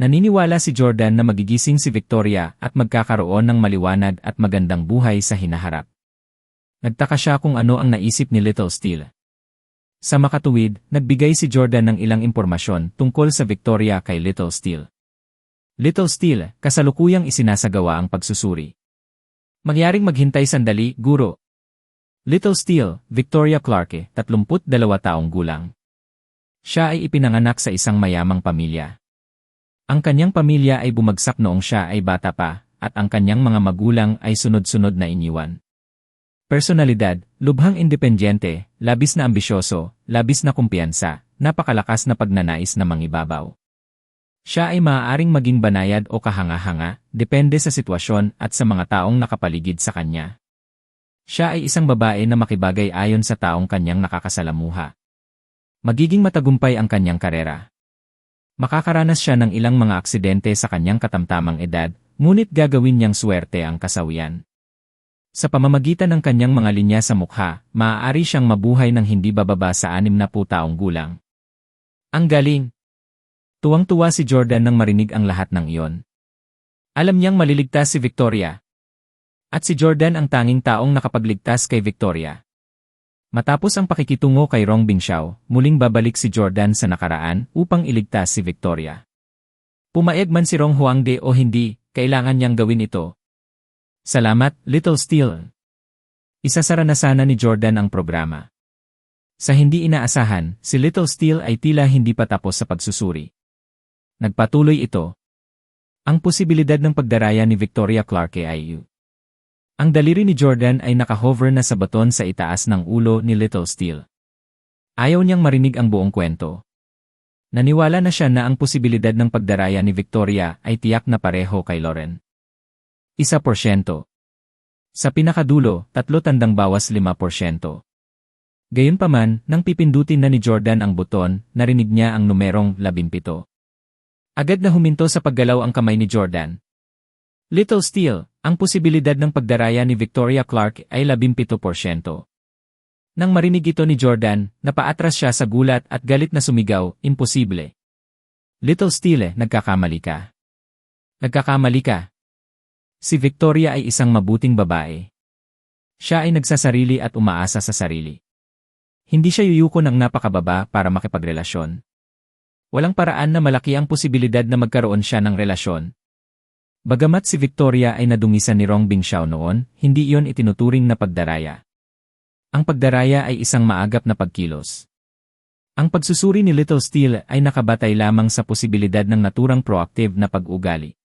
Naniniwala si Jordan na magigising si Victoria at magkakaroon ng maliwanag at magandang buhay sa hinaharap. Nagtaka siya kung ano ang naisip ni Little Steele. Sa makatuwid, nagbigay si Jordan ng ilang impormasyon tungkol sa Victoria kay Little Steele. Little Steele, kasalukuyang isinasagawa ang pagsusuri. Mangyaring maghintay sandali, guro. Little Steele, Victoria Clarke, 32 taong gulang. Siya ay ipinanganak sa isang mayamang pamilya. Ang kanyang pamilya ay bumagsak noong siya ay bata pa, at ang kanyang mga magulang ay sunod-sunod na iniwan. Personalidad, lubhang independyente, labis na ambisyoso, labis na kumpiyansa, napakalakas na pagnanais na mangibabaw. Siya ay maaaring maging banayad o kahanga-hanga, depende sa sitwasyon at sa mga taong nakapaligid sa kanya. Siya ay isang babae na makibagay ayon sa taong kanyang nakakasalamuha. Magiging matagumpay ang kanyang karera. Makakaranas siya ng ilang mga aksidente sa kanyang katamtamang edad, ngunit gagawin niyang swerte ang kasawian. Sa pamamagitan ng kanyang mga linya sa mukha, maaari siyang mabuhay ng hindi bababa sa 60 taong gulang. Ang galing! Tuwang-tuwa si Jordan nang marinig ang lahat ng iyon. Alam niyang maliligtas si Victoria. At si Jordan ang tanging taong nakapagligtas kay Victoria. Matapos ang pakikitungo kay Rong Bingxiao, muling babalik si Jordan sa nakaraan upang iligtas si Victoria. Pumayag man si Rong Huangde o hindi, kailangan niyang gawin ito. Salamat, Little Steele. Isasara na sana ni Jordan ang programa. Sa hindi inaasahan, si Little Steele ay tila hindi pa tapos sa pagsusuri. Nagpatuloy ito. Ang posibilidad ng pagdaraya ni Victoria Clarke ay ang daliri ni Jordan ay nakahover na sa baton sa itaas ng ulo ni Little Steele. Ayaw niyang marinig ang buong kwento. Naniwala na siya na ang posibilidad ng pagdaraya ni Victoria ay tiyak na pareho kay Lauren. 1%. Sa pinakadulo, 3%. Gayunpaman, nang pipindutin na ni Jordan ang buton, narinig niya ang numerong 17. Agad na huminto sa paggalaw ang kamay ni Jordan. Little Steele, ang posibilidad ng pagdaraya ni Victoria Clarke ay 17%. Nang marinig ito ni Jordan, napaatras siya sa gulat at galit na sumigaw, imposible. Little Steele, nagkakamali ka. Nagkakamali ka. Si Victoria ay isang mabuting babae. Siya ay nagsasarili at umaasa sa sarili. Hindi siya yuyuko ng napakababa para makipagrelasyon. Walang paraan na malaki ang posibilidad na magkaroon siya ng relasyon. Bagamat si Victoria ay nadungisan ni Rong Bingxiao noon, hindi iyon itinuturing na pagdaraya. Ang pagdaraya ay isang maagap na pagkilos. Ang pagsusuri ni Little Steele ay nakabatay lamang sa posibilidad ng naturang proactive na pag-ugali.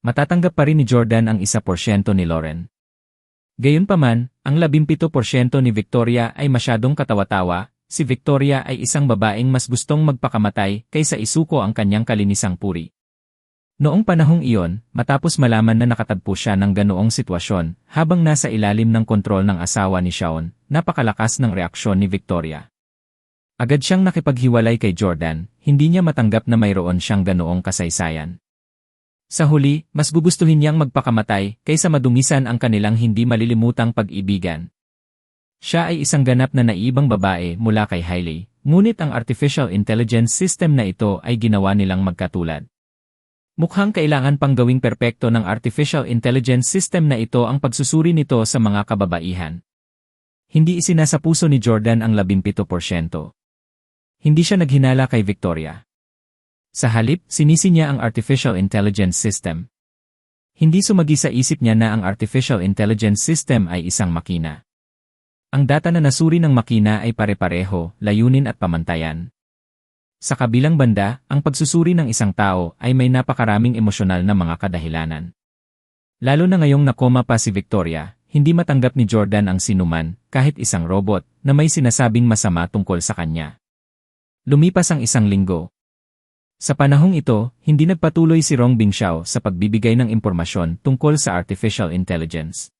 Matatanggap pa rin ni Jordan ang 1% ni Lauren. Gayunpaman, ang 17% ni Victoria ay masyadong katawa-tawa. Si Victoria ay isang babaeng mas gustong magpakamatay kaysa isuko ang kanyang kalinisang puri. Noong panahong iyon, matapos malaman na nakatagpo siya ng ganoong sitwasyon, habang nasa ilalim ng kontrol ng asawa ni Shaun, napakalakas ng reaksyon ni Victoria. Agad siyang nakipaghiwalay kay Jordan, hindi niya matanggap na mayroon siyang ganoong kasaysayan. Sa huli, mas gugustuhin niyang magpakamatay kaysa madumisan ang kanilang hindi malilimutang pag-ibigan. Siya ay isang ganap na naibang babae mula kay Hailey, ngunit ang artificial intelligence system na ito ay ginawa nilang magkatulad. Mukhang kailangan pang gawing perpekto ng artificial intelligence system na ito ang pagsusuri nito sa mga kababaihan. Hindi isinasa puso ni Jordan ang 17%. Hindi siya naghinala kay Victoria. Sa halip, sinisi niya ang artificial intelligence system. Hindi sumagi sa isip niya na ang artificial intelligence system ay isang makina. Ang data na nasuri ng makina ay pare-pareho, layunin at pamantayan. Sa kabilang banda, ang pagsusuri ng isang tao ay may napakaraming emosyonal na mga kadahilanan. Lalo na ngayong nakoma pa si Victoria, hindi matanggap ni Jordan ang sinuman, kahit isang robot, na may sinasabing masama tungkol sa kanya. Lumipas ang isang linggo. Sa panahong ito, hindi nagpatuloy si Rong Bingxiao sa pagbibigay ng impormasyon tungkol sa artificial intelligence.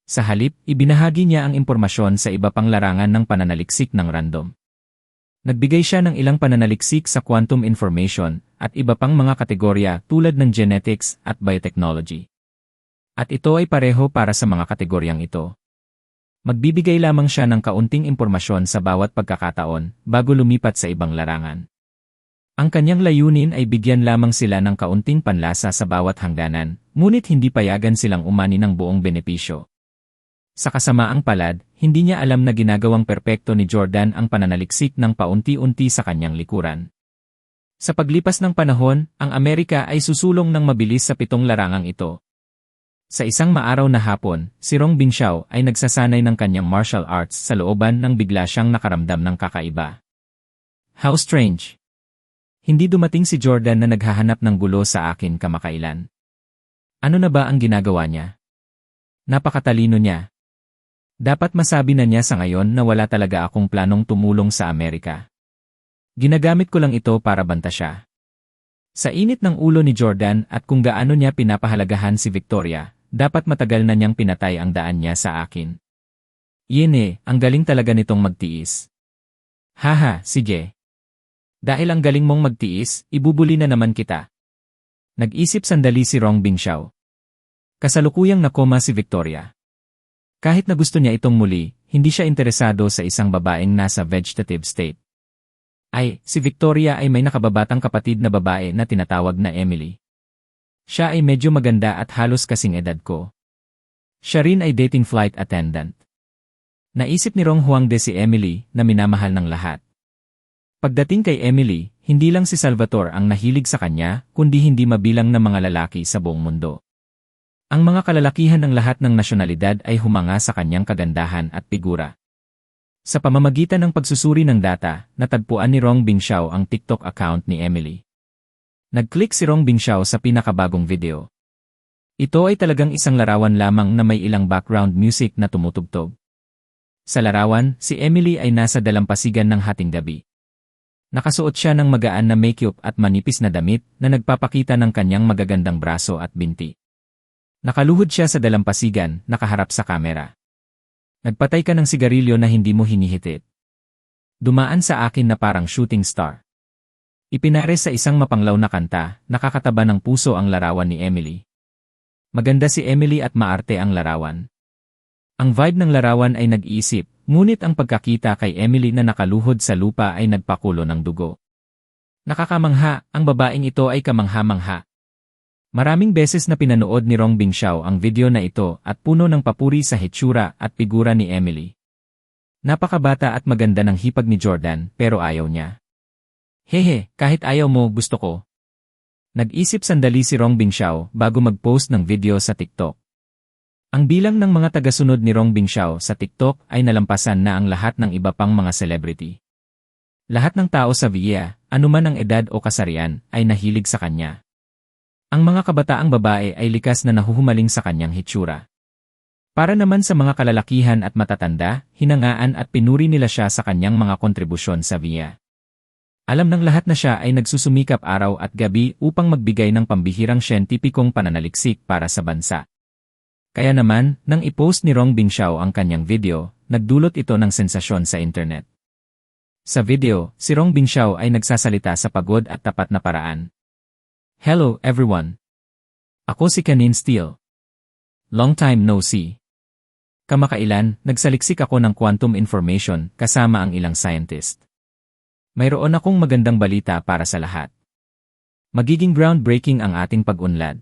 Sa halip, ibinahagi niya ang impormasyon sa iba pang larangan ng pananaliksik ng random. Nagbigay siya ng ilang pananaliksik sa quantum information at iba pang mga kategorya tulad ng genetics at biotechnology. At ito ay pareho para sa mga kategoryang ito. Magbibigay lamang siya ng kaunting impormasyon sa bawat pagkakataon bago lumipat sa ibang larangan. Ang kanyang layunin ay bigyan lamang sila ng kaunting panlasa sa bawat hangganan, ngunit hindi payagan silang umani ng buong benepisyo. Sa kasamaang palad, hindi niya alam na ginagawang perpekto ni Jordan ang pananaliksik ng paunti-unti sa kanyang likuran. Sa paglipas ng panahon, ang Amerika ay susulong ng mabilis sa 7 larangang ito. Sa isang maaraw na hapon, si Rong Bingxiao ay nagsasanay ng kanyang martial arts sa looban nang bigla siyang nakaramdam ng kakaiba. How strange! Hindi dumating si Jordan na naghahanap ng gulo sa akin kamakailan. Ano na ba ang ginagawa niya? Napakatalino niya. Dapat masabi na niya sa ngayon na wala talaga akong planong tumulong sa Amerika. Ginagamit ko lang ito para banta siya. Sa init ng ulo ni Jordan at kung gaano niya pinapahalagahan si Victoria, dapat matagal na niyang pinatay ang daan niya sa akin. Yene, ang galing talaga nitong magtiis. Haha, sige. Dahil ang galing mong magtiis, ibubuli na naman kita. Nag-isip sandali si Rong Bingxiao. Kasalukuyang nakoma si Victoria. Kahit na gusto niya itong muli, hindi siya interesado sa isang babaeng nasa vegetative state. Si Victoria ay may nakababatang kapatid na babae na tinatawag na Emily. Siya ay medyo maganda at halos kasing edad ko. Siya rin ay dating flight attendant. Naisip ni Rong Huangde si Emily na minamahal ng lahat. Pagdating kay Emily, hindi lang si Salvatore ang nahilig sa kanya, kundi hindi mabilang na mga lalaki sa buong mundo. Ang mga kalalakihan ng lahat ng nasyonalidad ay humanga sa kanyang kagandahan at figura. Sa pamamagitan ng pagsusuri ng data, natagpuan ni Rong Bingxiao ang TikTok account ni Emily. Nag-click si Rong Bingxiao sa pinakabagong video. Ito ay talagang isang larawan lamang na may ilang background music na tumutugtog. Sa larawan, si Emily ay nasa dalampasigan ng hating gabi. Nakasuot siya ng magaan na makeup at manipis na damit na nagpapakita ng kanyang magagandang braso at binti. Nakaluhod siya sa dalampasigan, nakaharap sa kamera. Nagpatay ka ng sigarilyo na hindi mo hinihitit. Dumaan sa akin na parang shooting star. Ipinares sa isang mapanglaw na kanta, nakakataba ng puso ang larawan ni Emily. Maganda si Emily at maarte ang larawan. Ang vibe ng larawan ay nag-iisip, ngunit ang pagkakita kay Emily na nakaluhod sa lupa ay nagpakulo ng dugo. Nakakamangha, ang babaeng ito ay kamangha-mangha. Maraming beses na pinanood ni Rong Bingxiao ang video na ito at puno ng papuri sa hitsura at figura ni Emily. Napakabata at maganda ng hipag ni Jordan pero ayaw niya. Hehe, kahit ayaw mo, gusto ko. Nag-isip sandali si Rong Bingxiao bago mag-post ng video sa TikTok. Ang bilang ng mga tagasunod ni Rong Bingxiao sa TikTok ay nalampasan na ang lahat ng iba pang mga celebrity. Lahat ng tao sa Villa, anuman ang edad o kasarian, ay nahilig sa kanya. Ang mga kabataang babae ay likas na nahuhumaling sa kanyang hitsura. Para naman sa mga kalalakihan at matatanda, hinangaan at pinuri nila siya sa kanyang mga kontribusyon sa Villa. Alam ng lahat na siya ay nagsusumikap araw at gabi upang magbigay ng pambihirang siyentipikong pananaliksik para sa bansa. Kaya naman, nang i-post ni Rong Bingxiao ang kanyang video, nagdulot ito ng sensasyon sa internet. Sa video, si Rong Bingxiao ay nagsasalita sa pagod at tapat na paraan. Hello, everyone. Ako si Kanin Steele. Long time no see. Kamakailan, nagsaliksik ako ng quantum information kasama ang ilang scientist. Mayroon akong magandang balita para sa lahat. Magiging groundbreaking ang ating pag-unlad.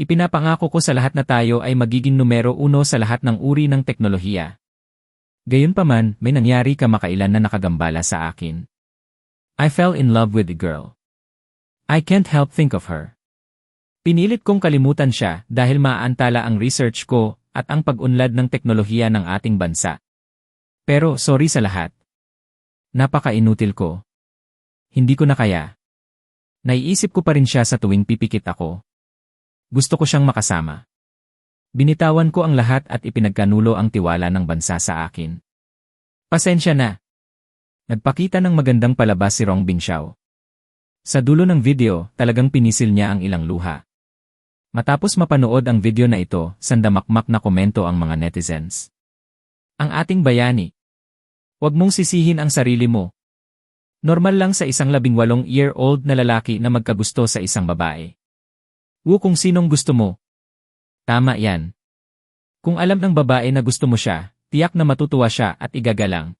Ipinapangako ko sa lahat na tayo ay magiging numero 1 sa lahat ng uri ng teknolohiya. Gayunpaman, may nangyari kamakailan na nakagambala sa akin. I fell in love with the girl. I can't help think of her. Pinilit kong kalimutan siya dahil maaantala ang research ko at ang pag-unlad ng teknolohiya ng ating bansa. Pero sorry sa lahat. Napaka-inutil ko. Hindi ko na kaya. Naiisip ko pa rin siya sa tuwing pipikit ako. Gusto ko siyang makasama. Binitawan ko ang lahat at ipinagkanulo ang tiwala ng bansa sa akin. Pasensya na. Nagpakita ng magandang palabas si Rong Bingxiao. Sa dulo ng video, talagang pinisil niya ang ilang luha. Matapos mapanood ang video na ito, sandamakmak na komento ang mga netizens. Ang ating bayani. Huwag mong sisihin ang sarili mo. Normal lang sa isang 18-year-old na lalaki na magkagusto sa isang babae. Kung sinong gusto mo. Tama yan. Kung alam ng babae na gusto mo siya, tiyak na matutuwa siya at igagalang.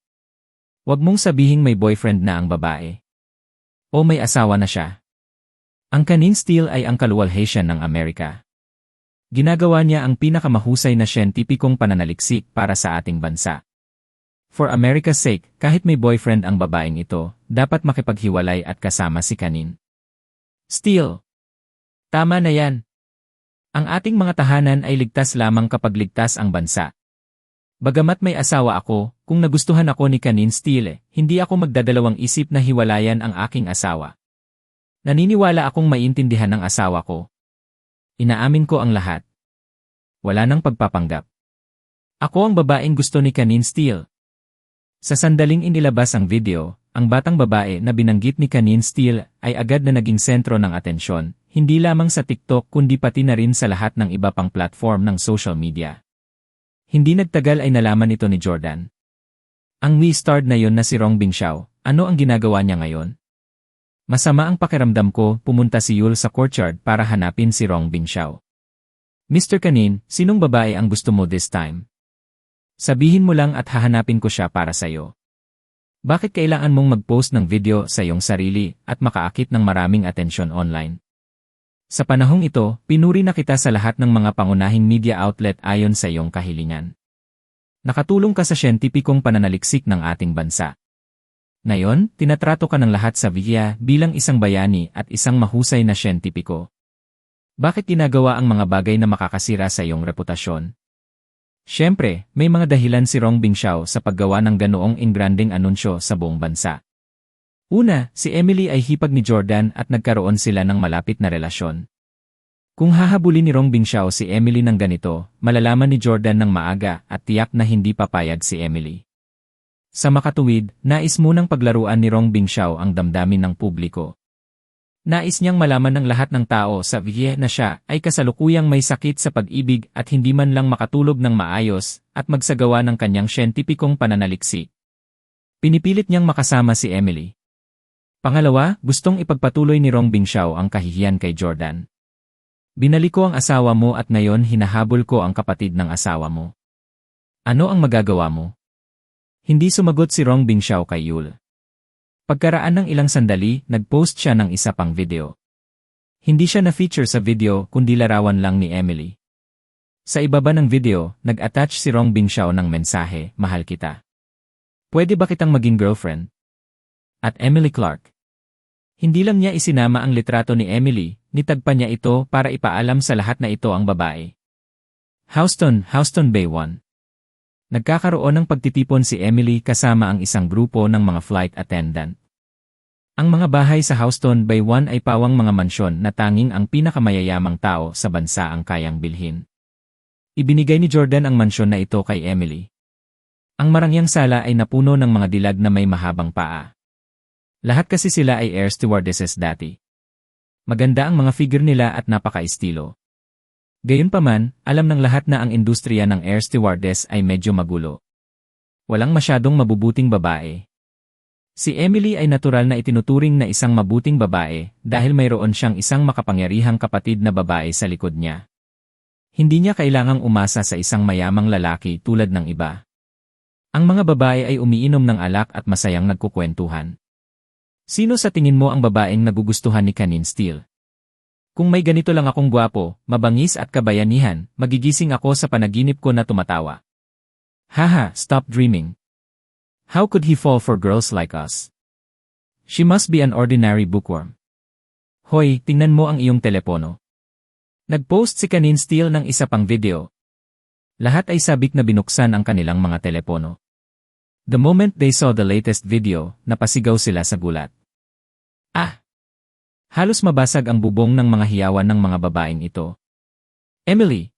Huwag mong sabihing may boyfriend na ang babae. O may asawa na siya. Ang Kanin Steele ay ang kaluwalhatian ng Amerika. Ginagawa niya ang pinakamahusay na siyentipikong pananaliksik para sa ating bansa. For America's sake, kahit may boyfriend ang babaeng ito, dapat makipaghiwalay at kasama si Kanin Steele. Tama na yan. Ang ating mga tahanan ay ligtas lamang kapag ligtas ang bansa. Bagamat may asawa ako, kung nagustuhan ako ni Kanin Steele, hindi ako magdadalawang isip na hiwalayan ang aking asawa. Naniniwala akong maintindihan ng asawa ko. Inaamin ko ang lahat. Wala nang pagpapanggap. Ako ang babaeng gusto ni Kanin Steele. Sa sandaling inilabas ang video, ang batang babae na binanggit ni Kanin Steele ay agad na naging sentro ng atensyon, hindi lamang sa TikTok kundi pati na rin sa lahat ng iba pang platform ng social media. Hindi nagtagal ay nalaman ito ni Jordan. Ang Mi-starred na yon na si Rong Bingxiao, ano ang ginagawa niya ngayon? Masama ang pakiramdam ko, pumunta si Yul sa courtyard para hanapin si Rong Bingxiao. Mr. Kanin, sinong babae ang gusto mo this time? Sabihin mo lang at hahanapin ko siya para sa'yo. Bakit kailangan mong mag-post ng video sa iyong sarili at makaakit ng maraming atensyon online? Sa panahong ito, pinuri na kita sa lahat ng mga pangunahing media outlet ayon sa iyong kahilingan. Nakatulong ka sa siyentipikong pananaliksik ng ating bansa. Ngayon, tinatrato ka ng lahat sa media bilang isang bayani at isang mahusay na siyentipiko. Bakit ginagawa ang mga bagay na makakasira sa iyong reputasyon? Siyempre, may mga dahilan si Rong Bingxiao sa paggawa ng ganoong ingranding anunsyo sa buong bansa. Una, si Emily ay hipag ni Jordan at nagkaroon sila ng malapit na relasyon. Kung hahabulin ni Rong Bingxiao si Emily ng ganito, malalaman ni Jordan ng maaga at tiyak na hindi papayag si Emily. Sa makatuwid, nais munang paglaruan ni Rong Bingxiao ang damdamin ng publiko. Nais niyang malaman ng lahat ng tao sa Vie na siya ay kasalukuyang may sakit sa pag-ibig at hindi man lang makatulog ng maayos at magsagawa ng kanyang siyentipikong pananaliksik. Pinipilit niyang makasama si Emily. Pangalawa, gustong ipagpatuloy ni Rong Bingxiao ang kahihiyan kay Jordan. Binalik ko ang asawa mo at ngayon hinahabol ko ang kapatid ng asawa mo. Ano ang magagawa mo? Hindi sumagot si Rong Bingxiao kay Yul. Pagkaraan ng ilang sandali, nag-post siya ng isa pang video. Hindi siya na-feature sa video kundi larawan lang ni Emily. Sa ibaba ng video, nag-attach si Rong Bingxiao ng mensahe, "Mahal kita. Pwede ba kitang maging girlfriend?" At Emily Clark. Hindi lang niya isinama ang litrato ni Emily, nitagpa niya ito para ipaalam sa lahat na ito ang babae. Houston Bay 1. Nagkakaroon ng pagtitipon si Emily kasama ang isang grupo ng mga flight attendant. Ang mga bahay sa Houston Bay 1 ay pawang mga mansyon na tanging ang pinakamayayamang tao sa bansa ang kayang bilhin. Ibinigay ni Jordan ang mansyon na ito kay Emily. Ang marangyang sala ay napuno ng mga dilag na may mahabang paa. Lahat kasi sila ay air stewardesses dati. Maganda ang mga figure nila at napaka-estilo. Gayunpaman, alam ng lahat na ang industriya ng air stewardess ay medyo magulo. Walang masyadong mabubuting babae. Si Emily ay natural na itinuturing na isang mabuting babae dahil mayroon siyang isang makapangyarihang kapatid na babae sa likod niya. Hindi niya kailangang umasa sa isang mayamang lalaki tulad ng iba. Ang mga babae ay umiinom ng alak at masayang nagkukwentuhan. Sino sa tingin mo ang babaeng nagugustuhan ni Kanin Steele? Kung may ganito lang akong gwapo, mabangis at kabayanihan, magigising ako sa panaginip ko na tumatawa. Haha, stop dreaming. How could he fall for girls like us? She must be an ordinary bookworm. Hoy, tingnan mo ang iyong telepono. Nag-post si Kanin Steele ng isa pang video. Lahat ay sabik na binuksan ang kanilang mga telepono. The moment they saw the latest video, napasigaw sila sa gulat. Ah! Halos mabasag ang bubong ng mga hiyawan ng mga babaeng ito. Emily!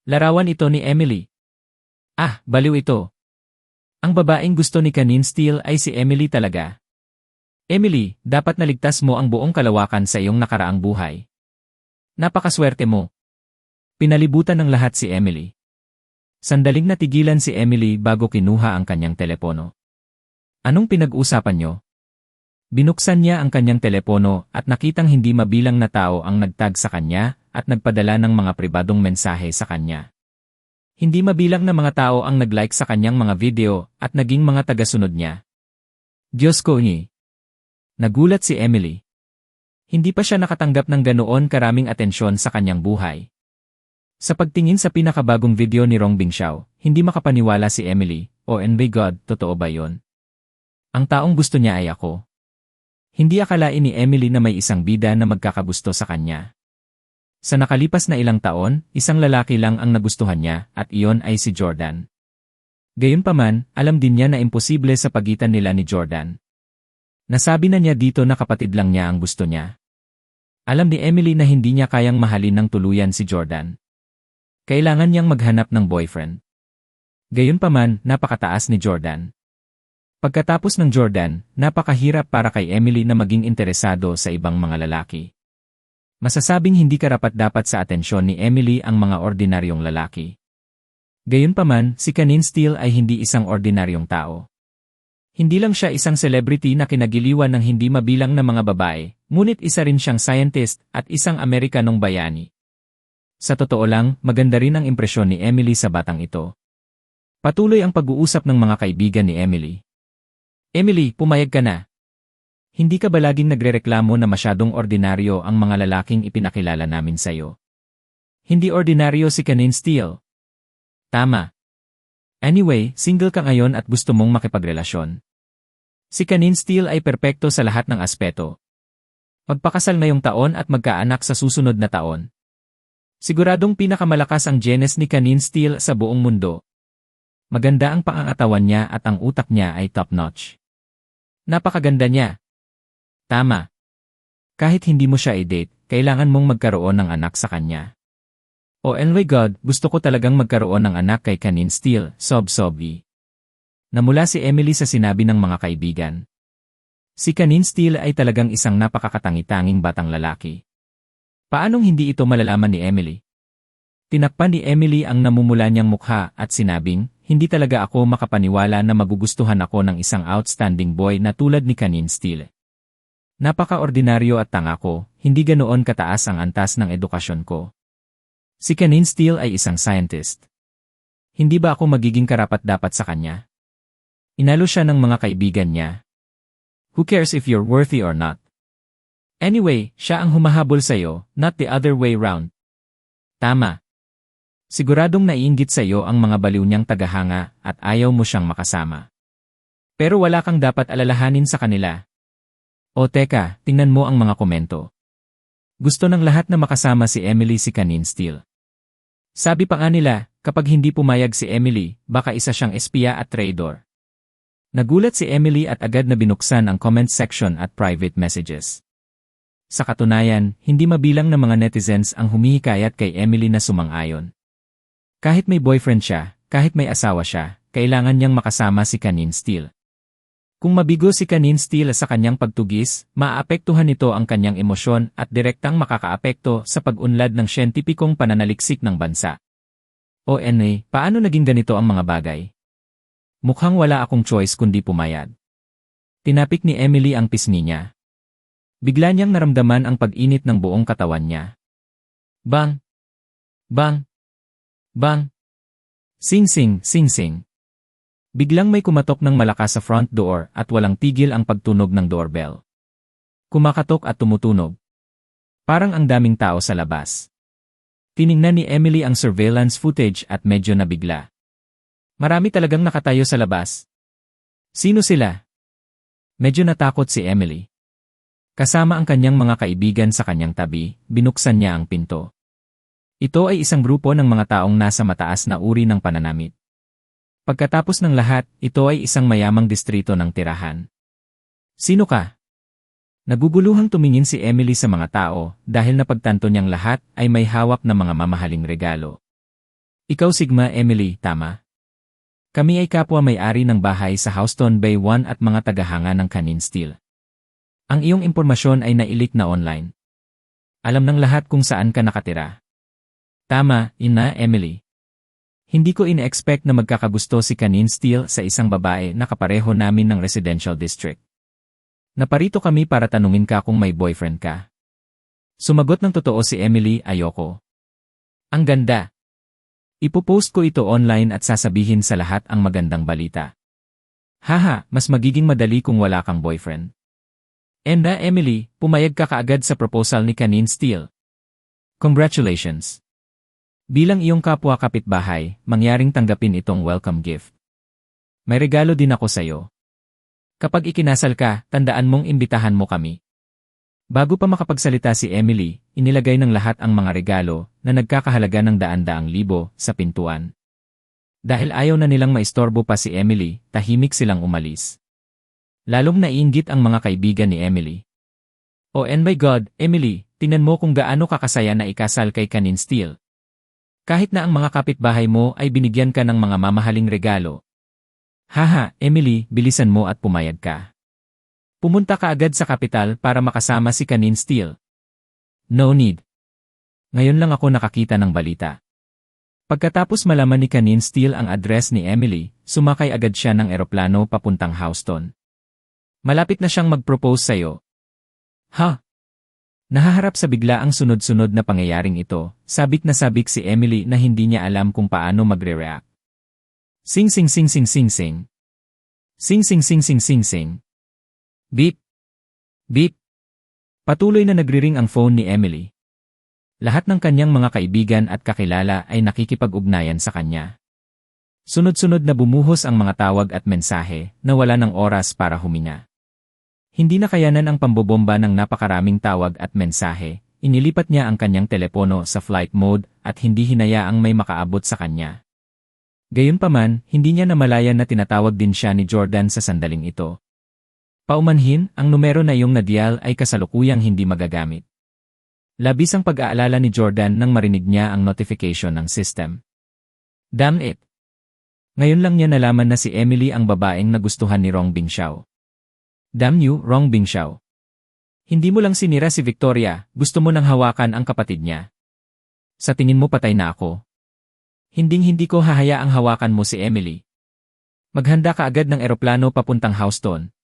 Larawan ito ni Emily. Ah, baliw ito. Ang babaeng gusto ni Kanin Steele ay si Emily talaga. Emily, dapat naligtas mo ang buong kalawakan sa iyong nakaraang buhay. Napakaswerte mo. Pinalibutan ng lahat si Emily. Sandaling natigilan si Emily bago kinuha ang kanyang telepono. Anong pinag-usapan niyo? Binuksan niya ang kanyang telepono at nakitang hindi mabilang na tao ang nagtag sa kanya at nagpadala ng mga pribadong mensahe sa kanya. Hindi mabilang na mga tao ang nag-like sa kanyang mga video at naging mga tagasunod niya. Diyos ko ni. Nagulat si Emily. Hindi pa siya nakatanggap ng ganoon karaming atensyon sa kanyang buhay. Sa pagtingin sa pinakabagong video ni Rong Bingxiao, hindi makapaniwala si Emily, oh and by God, totoo ba yon? Ang taong gusto niya ay ako. Hindi akalain ni Emily na may isang bida na magkakagusto sa kanya. Sa nakalipas na ilang taon, isang lalaki lang ang nagustuhan niya at iyon ay si Jordan. Gayunpaman, alam din niya na imposible sa pagitan nila ni Jordan. Nasabi na niya dito na kapatid lang niya ang gusto niya. Alam ni Emily na hindi niya kayang mahalin ng tuluyan si Jordan. Kailangan niyang maghanap ng boyfriend. Gayunpaman, napakataas ni Jordan. Pagkatapos ng Jordan, napakahirap para kay Emily na maging interesado sa ibang mga lalaki. Masasabing hindi karapat-dapat sa atensyon ni Emily ang mga ordinaryong lalaki. Gayunpaman, si Kanin Steele ay hindi isang ordinaryong tao. Hindi lang siya isang celebrity na kinagiliwan ng hindi mabilang na mga babae, ngunit isa rin siyang scientist at isang Amerikanong bayani. Sa totoo lang, maganda rin ang impresyon ni Emily sa batang ito. Patuloy ang pag-uusap ng mga kaibigan ni Emily. Emily, pumayag ka na. Hindi ka ba laging nagrereklamo na masyadong ordinaryo ang mga lalaking ipinakilala namin sa'yo? Hindi ordinaryo si Kanin Steele. Tama. Anyway, single ka ngayon at gusto mong makipagrelasyon. Si Kanin Steele ay perpekto sa lahat ng aspeto. Magpakasal ngayong taon at magkaanak sa susunod na taon. Siguradong pinakamalakas ang genes ni Kanin Steele sa buong mundo. Maganda ang pangangatawan niya at ang utak niya ay top-notch. Napakaganda niya. Tama. Kahit hindi mo siya i-date, kailangan mong magkaroon ng anak sa kanya. Oh my God, gusto ko talagang magkaroon ng anak kay Kanin Steele, sob-sobi. Namula si Emily sa sinabi ng mga kaibigan. Si Kanin Steele ay talagang isang napakakatangi-tanging batang lalaki. Paanong hindi ito malalaman ni Emily? Tinakpan ni Emily ang namumula niyang mukha at sinabing, hindi talaga ako makapaniwala na magugustuhan ako ng isang outstanding boy na tulad ni Kanin Steele. Napaka-ordinaryo at tanga ko, hindi ganoon kataas ang antas ng edukasyon ko. Si Kanin Steele ay isang scientist. Hindi ba ako magiging karapat-dapat sa kanya? Inalo siya ng mga kaibigan niya. Who cares if you're worthy or not? Anyway, siya ang humahabol sa'yo, not the other way round. Tama. Siguradong naiinggit sa'yo ang mga baliw niyang tagahanga at ayaw mo siyang makasama. Pero wala kang dapat alalahanin sa kanila. O teka, tingnan mo ang mga komento. Gusto ng lahat na makasama si Emily si Kanin Steele. Sabi pa nga nila, kapag hindi pumayag si Emily, baka isa siyang espiya at traidor. Nagulat si Emily at agad na binuksan ang comment section at private messages. Sa katunayan, hindi mabilang na mga netizens ang humihikayat kay Emily na sumang-ayon. Kahit may boyfriend siya, kahit may asawa siya, kailangan niyang makasama si Kanin Steele. Kung mabigo si Kanin Steele sa kanyang pagtugis, maaapektuhan nito ang kanyang emosyon at direktang makakaapekto sa pag-unlad ng siyentipikong pananaliksik ng bansa. O paano naging ganito ang mga bagay? Mukhang wala akong choice kundi pumayag. Tinapik ni Emily ang pisngi niya. Bigla niyang naramdaman ang pag-init ng buong katawan niya. Bang! Bang! Bang! Sing-sing, sing-sing. Biglang may kumatok ng malakas sa front door at walang tigil ang pagtunog ng doorbell. Kumakatok at tumutunog. Parang ang daming tao sa labas. Tiningnan ni Emily ang surveillance footage at medyo nabigla. Marami talagang nakatayo sa labas. Sino sila? Medyo natakot si Emily. Kasama ang kanyang mga kaibigan sa kanyang tabi, binuksan niya ang pinto. Ito ay isang grupo ng mga taong nasa mataas na uri ng pananamit. Pagkatapos ng lahat, ito ay isang mayamang distrito ng tirahan. Sino ka? Naguguluhang tumingin si Emily sa mga tao dahil napagtanto niyang lahat ay may hawak na mga mamahaling regalo. Ikaw Sigma Emily, tama? Kami ay kapwa may-ari ng bahay sa Houston Bay 1 at mga tagahanga ng Canine Steel. Ang iyong impormasyon ay nailik na online. Alam ng lahat kung saan ka nakatira. Tama, ina Emily. Hindi ko ina-expect na magkakagusto si Canine Steel sa isang babae na kapareho namin ng residential district. Naparito kami para tanungin ka kung may boyfriend ka. Sumagot ng totoo si Emily, ayoko. Ang ganda. Ipopost ko ito online at sasabihin sa lahat ang magandang balita. Haha, mas magiging madali kung wala kang boyfriend. Enda Emily, pumayag ka kaagad sa proposal ni Canine Steel. Congratulations. Bilang iyong kapwa kapitbahay, mangyaring tanggapin itong welcome gift. May regalo din ako sa'yo. Kapag ikinasal ka, tandaan mong imbitahan mo kami. Bago pa makapagsalita si Emily, inilagay ng lahat ang mga regalo na nagkakahalaga ng daan-daang libo sa pintuan. Dahil ayaw na nilang maistorbo pa si Emily, tahimik silang umalis. Lalong naiinggit ang mga kaibigan ni Emily. Oh and my God, Emily, tingnan mo kung gaano kakasaya na ikasal kay Canine Steel. Kahit na ang mga kapitbahay mo ay binigyan ka ng mga mamahaling regalo. Haha, Emily, bilisan mo at pumayag ka. Pumunta ka agad sa kapital para makasama si Canine Steel. No need. Ngayon lang ako nakakita ng balita. Pagkatapos malaman ni Canine Steel ang address ni Emily, sumakay agad siya ng eroplano papuntang Houston. Malapit na siyang mag-propose sa'yo. Ha? Nahaharap sa bigla ang sunod-sunod na pangyayaring ito, sabik na sabik si Emily na hindi niya alam kung paano magre-react. Sing sing sing sing sing sing. Sing sing sing sing sing sing. Beep. Beep. Patuloy na nagriring ang phone ni Emily. Lahat ng kanyang mga kaibigan at kakilala ay nakikipag-ugnayan sa kanya. Sunod-sunod na bumuhos ang mga tawag at mensahe na wala ng oras para huminga. Hindi na kayanan ang pambobomba ng napakaraming tawag at mensahe, inilipat niya ang kanyang telepono sa flight mode at hindi hinayaang may makaabot sa kanya. Gayunpaman, hindi niya namalayan na tinatawag din siya ni Jordan sa sandaling ito. Paumanhin, ang numero na iyong nadial ay kasalukuyang hindi magagamit. Labis ang pag-aalala ni Jordan nang marinig niya ang notification ng system. Damn it! Ngayon lang niya nalaman na si Emily ang babaeng nagustuhan ni Rong Bingxiao. Damn you, Rong Bingxiao. Hindi mo lang sinira si Victoria, gusto mo nang hawakan ang kapatid niya. Sa tingin mo patay na ako. Hinding-hindi ko hahayaang hawakan mo si Emily. Maghanda ka agad ng eroplano papuntang Houston.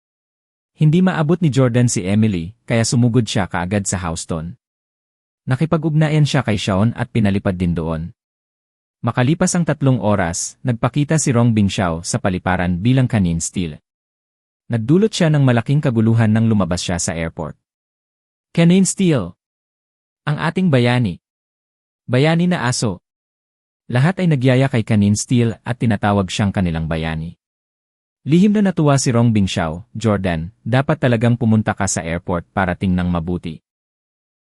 Hindi maabot ni Jordan si Emily, kaya sumugod siya kaagad sa Houston. Nakipag-ugnayan siya kay Sean at pinalipad din doon. Makalipas ang 3 oras, nagpakita si Rong Bingxiao sa paliparan bilang Canine Steel. Nagdulot siya ng malaking kaguluhan nang lumabas siya sa airport. Canine Steel! Ang ating bayani. Bayani na aso. Lahat ay nagyaya kay Canine Steel at tinatawag siyang kanilang bayani. Lihim na natuwa si Rong Bingxiao, Jordan, dapat talagang pumunta ka sa airport para tingnang mabuti.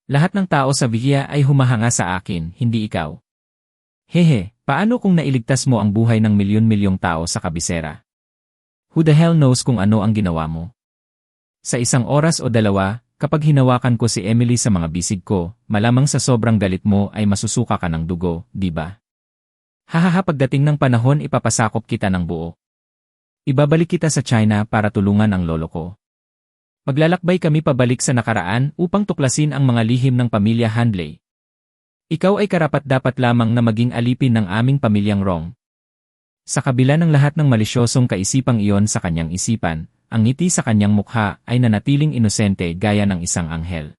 Lahat ng tao sa Villa ay humahanga sa akin, hindi ikaw. Hehe, paano kung nailigtas mo ang buhay ng milyon-milyong tao sa kabisera? Who the hell knows kung ano ang ginawa mo? Sa 1 oras o 2, kapag hinawakan ko si Emily sa mga bisig ko, malamang sa sobrang galit mo ay masusuka ka ng dugo, di ba? Hahaha, pagdating ng panahon ipapasakop kita ng buo. Ibabalik kita sa China para tulungan ang lolo ko. Maglalakbay kami pabalik sa nakaraan upang tuklasin ang mga lihim ng pamilya Handley. Ikaw ay karapat-dapat lamang na maging alipin ng aming pamilyang Rong. Sa kabila ng lahat ng malisyosong kaisipang iyon sa kanyang isipan, ang ngiti sa kanyang mukha ay nanatiling inosente gaya ng isang anghel.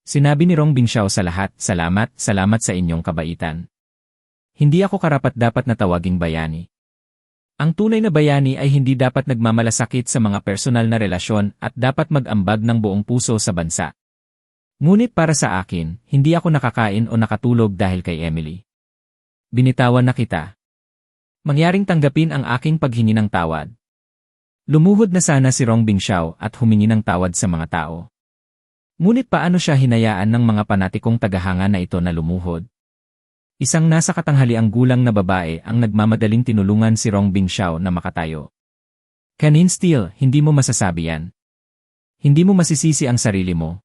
Sinabi ni Rong Bingxiao sa lahat, salamat sa inyong kabaitan. Hindi ako karapat-dapat na tawaging bayani. Ang tunay na bayani ay hindi dapat nagmamalasakit sa mga personal na relasyon at dapat mag-ambag ng buong puso sa bansa. Ngunit para sa akin, hindi ako nakakain o nakatulog dahil kay Emily. Binitawan na kita. Mangyaring tanggapin ang aking paghingi ng tawad. Lumuhod na sana si Rong Bingxiao at humingi ng tawad sa mga tao. Ngunit paano siya hinayaan ng mga panatikong tagahanga na ito na lumuhod? Isang nasa katanghaliang gulang na babae ang nagmamadaling tinulungan si Rong Bingxiao na makatayo. Kanin Steele, hindi mo masasabi yan. Hindi mo masisisi ang sarili mo.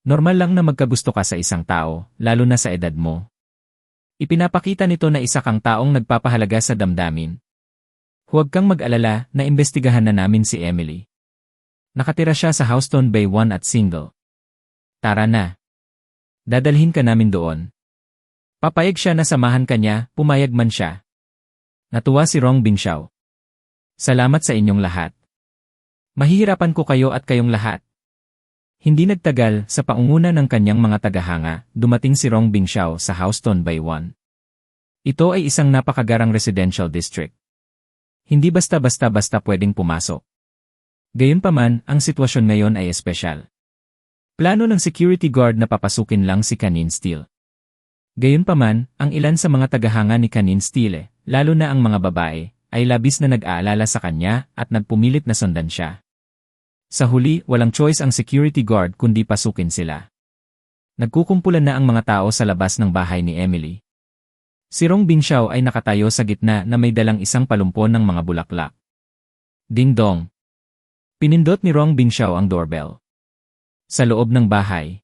Normal lang na magkagusto ka sa isang tao, lalo na sa edad mo. Ipinapakita nito na isa kang taong nagpapahalaga sa damdamin. Huwag kang mag-alala na imbestigahan na namin si Emily. Nakatira siya sa Houston Bay 1 at single. Tara na. Dadalhin ka namin doon. Papayag siya na samahan ka niya, pumayag man siya. Natuwa si Rong Bingxiao. Salamat sa inyong lahat. Mahihirapan ko kayo at kayong lahat. Hindi nagtagal, sa paunguna ng kanyang mga tagahanga, dumating si Rong Bingxiao sa Houston Bay 1. Ito ay isang napakagarang residential district. Hindi basta-basta pwedeng pumasok. Gayunpaman, ang sitwasyon ngayon ay espesyal. Plano ng security guard na papasukin lang si Kanin Steele. Gayunpaman, ang ilan sa mga tagahanga ni Kanin Steele, lalo na ang mga babae, ay labis na nag-aalala sa kanya at nagpumilit na sundan siya. Sa huli, walang choice ang security guard kundi pasukin sila. Nagkukumpulan na ang mga tao sa labas ng bahay ni Emily. Si Rong Bingxiao ay nakatayo sa gitna na may dalang isang palumpon ng mga bulaklak. Ding dong! Pinindot ni Rong Bingxiao ang doorbell. Sa loob ng bahay.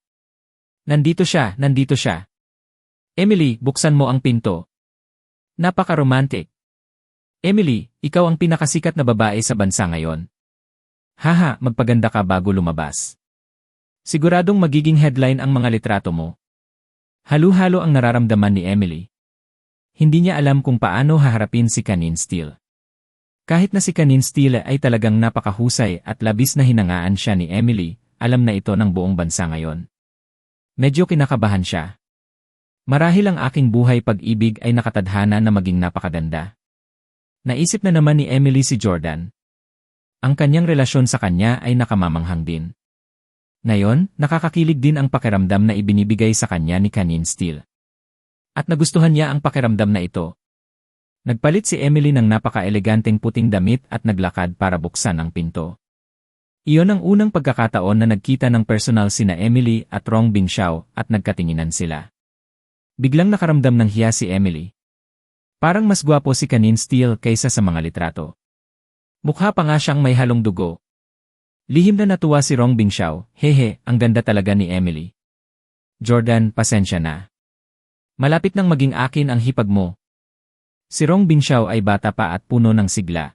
Nandito siya. Emily, buksan mo ang pinto. Napaka-romantic. Emily, ikaw ang pinakasikat na babae sa bansa ngayon. Haha, magpaganda ka bago lumabas. Siguradong magiging headline ang mga litrato mo. Halo-halo ang nararamdaman ni Emily. Hindi niya alam kung paano haharapin si Kanin Steele. Kahit na si Kanin Steele ay talagang napakahusay at labis na hinangaan siya ni Emily, alam na ito ng buong bansa ngayon. Medyo kinakabahan siya. Marahil ang aking buhay pag-ibig ay nakatadhana na maging napakaganda. Naisip na naman ni Emily si Jordan. Ang kanyang relasyon sa kanya ay nakamamanghang din. Ngayon, nakakakilig din ang pakiramdam na ibinibigay sa kanya ni Kanin Steele. At nagustuhan niya ang pakiramdam na ito. Nagpalit si Emily ng napaka-eleganteng puting damit at naglakad para buksan ang pinto. Iyon ang unang pagkakataon na nagkita ng personal sina Emily at Rong Bingxiao at nagkatinginan sila. Biglang nakaramdam ng hiya si Emily. Parang mas gwapo si Kanin Steele kaysa sa mga litrato. Mukha pa nga siyang may halong dugo. Lihim na natuwa si Rong Bingxiao, hehe, ang ganda talaga ni Emily. Jordan, pasensya na. Malapit nang maging akin ang hipag mo. Si Rong Bingxiao ay bata pa at puno ng sigla.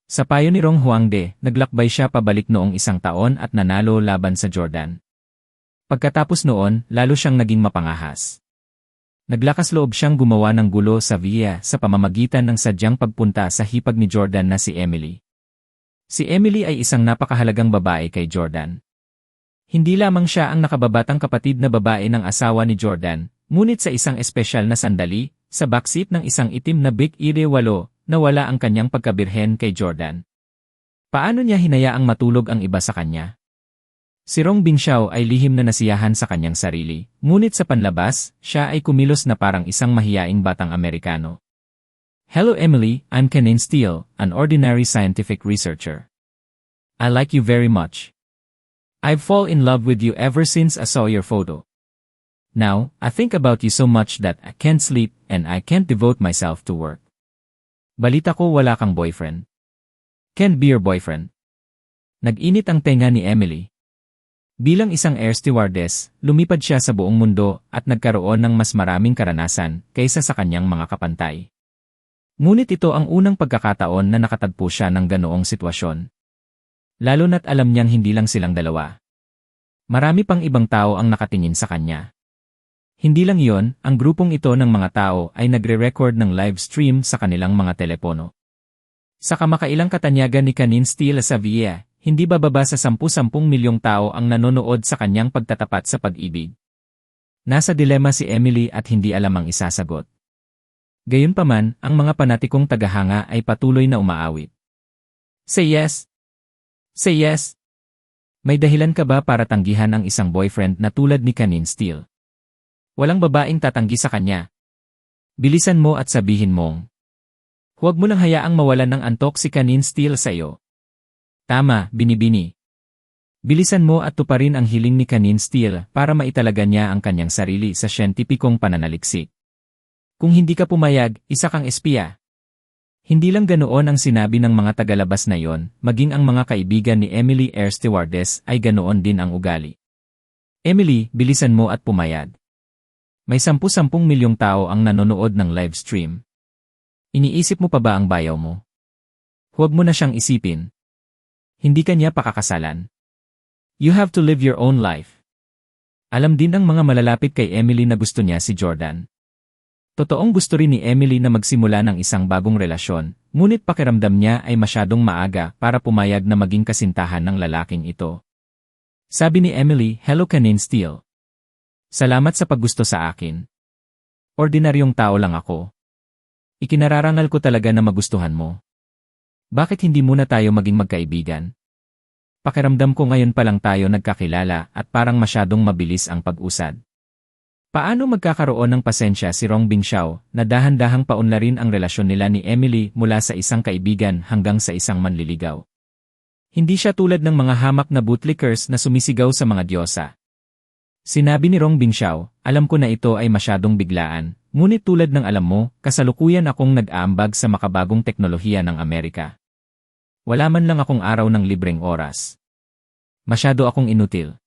Sa payo ni Rong Huangde, naglakbay siya pabalik noong 1 taon at nanalo laban sa Jordan. Pagkatapos noon, lalo siyang naging mapangahas. Naglakas loob siyang gumawa ng gulo sa VIA sa pamamagitan ng sadyang pagpunta sa hipag ni Jordan na si Emily. Si Emily ay isang napakahalagang babae kay Jordan. Hindi lamang siya ang nakababatang kapatid na babae ng asawa ni Jordan, ngunit sa isang espesyal na sandali, sa backseat ng isang itim na Big Ire-8, nawala ang kanyang pagkabirhen kay Jordan. Paano niya hinayaang matulog ang iba sa kanya? Si Rong Bingxiao ay lihim na nasiyahan sa kanyang sarili, ngunit sa panlabas, siya ay kumilos na parang isang mahiyaing batang Amerikano. Hello Emily, I'm Kanin Steele, an ordinary scientific researcher. I like you very much. I've fallen in love with you ever since I saw your photo. Now, I think about you so much that I can't sleep and I can't devote myself to work. Balita ko wala kang boyfriend. Can't be your boyfriend. Nag-init ang tenga ni Emily. Bilang isang air stewardess, lumipad siya sa buong mundo at nagkaroon ng mas maraming karanasan kaysa sa kanyang mga kapantay. Ngunit ito ang unang pagkakataon na nakatagpo siya ng ganoong sitwasyon. Lalo na't alam niyang hindi lang silang dalawa. Marami pang ibang tao ang nakatingin sa kanya. Hindi lang iyon, ang grupong ito ng mga tao ay nagre-record ng live stream sa kanilang mga telepono. Sa kamakailang katanyagan ni Canine Steele sa VIA, hindi bababa sa 10 milyong tao ang nanonood sa kanyang pagtatapat sa pag-ibig. Nasa dilema si Emily at hindi alam ang isasagot. Gayunpaman, ang mga panatikong tagahanga ay patuloy na umaawit. Say yes! Say yes! May dahilan ka ba para tanggihan ang isang boyfriend na tulad ni Canine Steele? Walang babaeng tatanggi sa kanya. Bilisan mo at sabihin mong, huwag mo lang hayaang mawalan ng antok si Canine Steele sa iyo. Tama, binibini. Bilisan mo at tuparin ang hiling ni Canine Steele para maitalaga niya ang kanyang sarili sa siyentipikong pananaliksik. Kung hindi ka pumayag, isa kang espiya. Hindi lang ganoon ang sinabi ng mga tagalabas na yon, maging ang mga kaibigan ni Emily Air Stewardess ay ganoon din ang ugali. Emily, bilisan mo at pumayag. May 10 milyong tao ang nanonood ng live stream. Iniisip mo pa ba ang bayaw mo? Huwag mo na siyang isipin. Hindi ka niya pakakasalan. You have to live your own life. Alam din ng mga malalapit kay Emily na gusto niya si Jordan. Totoong gusto rin ni Emily na magsimula ng isang bagong relasyon, ngunit pakiramdam niya ay masyadong maaga para pumayag na maging kasintahan ng lalaking ito. Sabi ni Emily, "Hello Canine Steele. Salamat sa paggusto sa akin. Ordinaryong tao lang ako. Ikinararangal ko talaga na magustuhan mo. Bakit hindi muna tayo maging magkaibigan? Pakiramdam ko ngayon pa lang tayo nagkakilala at parang masyadong mabilis ang pag-usad." Paano magkakaroon ng pasensya si Rong Bingxiao na dahan-dahang paunlarin ang relasyon nila ni Emily mula sa isang kaibigan hanggang sa isang manliligaw? Hindi siya tulad ng mga hamak na bootlickers na sumisigaw sa mga diyosa. Sinabi ni Rong Bingxiao, "Alam ko na ito ay masyadong biglaan. Ngunit tulad ng alam mo, kasalukuyan akong nag-aambag sa makabagong teknolohiya ng Amerika. Wala man lang akong araw ng libreng oras. Masyado akong inutil.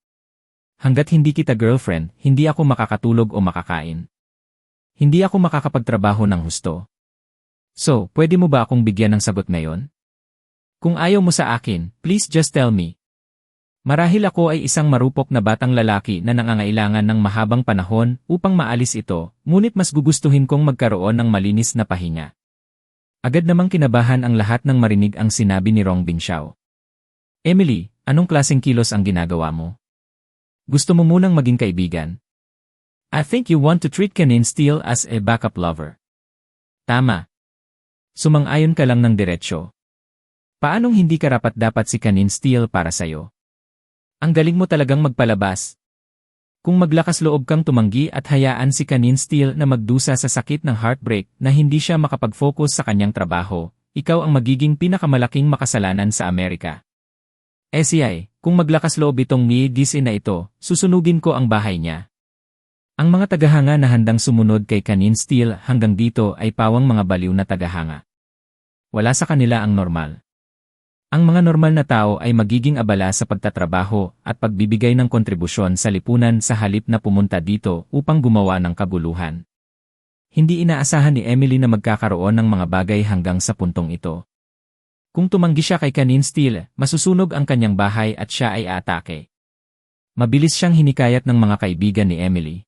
Hanggat hindi kita girlfriend, hindi ako makakatulog o makakain. Hindi ako makakapagtrabaho ng husto. So, pwede mo ba akong bigyan ng sagot ngayon? Kung ayaw mo sa akin, please just tell me." Marahil ako ay isang marupok na batang lalaki na nangangailangan ng mahabang panahon upang maalis ito, ngunit mas gugustuhin kong magkaroon ng malinis na pahinga. Agad namang kinabahan ang lahat nang marinig ang sinabi ni Rong Bingxiao. "Emily, anong klaseng kilos ang ginagawa mo? Gusto mo munang maging kaibigan? I think you want to treat Canine Steele as a backup lover. Tama. Sumang-ayon ka lang ng diretsyo. Paanong hindi karapat-dapat si Canine Steele para sa'yo? Ang galing mo talagang magpalabas. Kung maglakas loob kang tumanggi at hayaan si Canine Steele na magdusa sa sakit ng heartbreak na hindi siya makapag-focus sa kanyang trabaho, ikaw ang magiging pinakamalaking makasalanan sa Amerika. SCI, kung maglakas loob itong Miigisi na ito, susunugin ko ang bahay niya." Ang mga tagahanga na handang sumunod kay Canine Steele hanggang dito ay pawang mga baliw na tagahanga. Wala sa kanila ang normal. Ang mga normal na tao ay magiging abala sa pagtatrabaho at pagbibigay ng kontribusyon sa lipunan sa halip na pumunta dito upang gumawa ng kabuluhan. Hindi inaasahan ni Emily na magkakaroon ng mga bagay hanggang sa puntong ito. Kung tumanggi siya kay Canine Steele, masusunog ang kanyang bahay at siya ay aatake. Mabilis siyang hinikayat ng mga kaibigan ni Emily.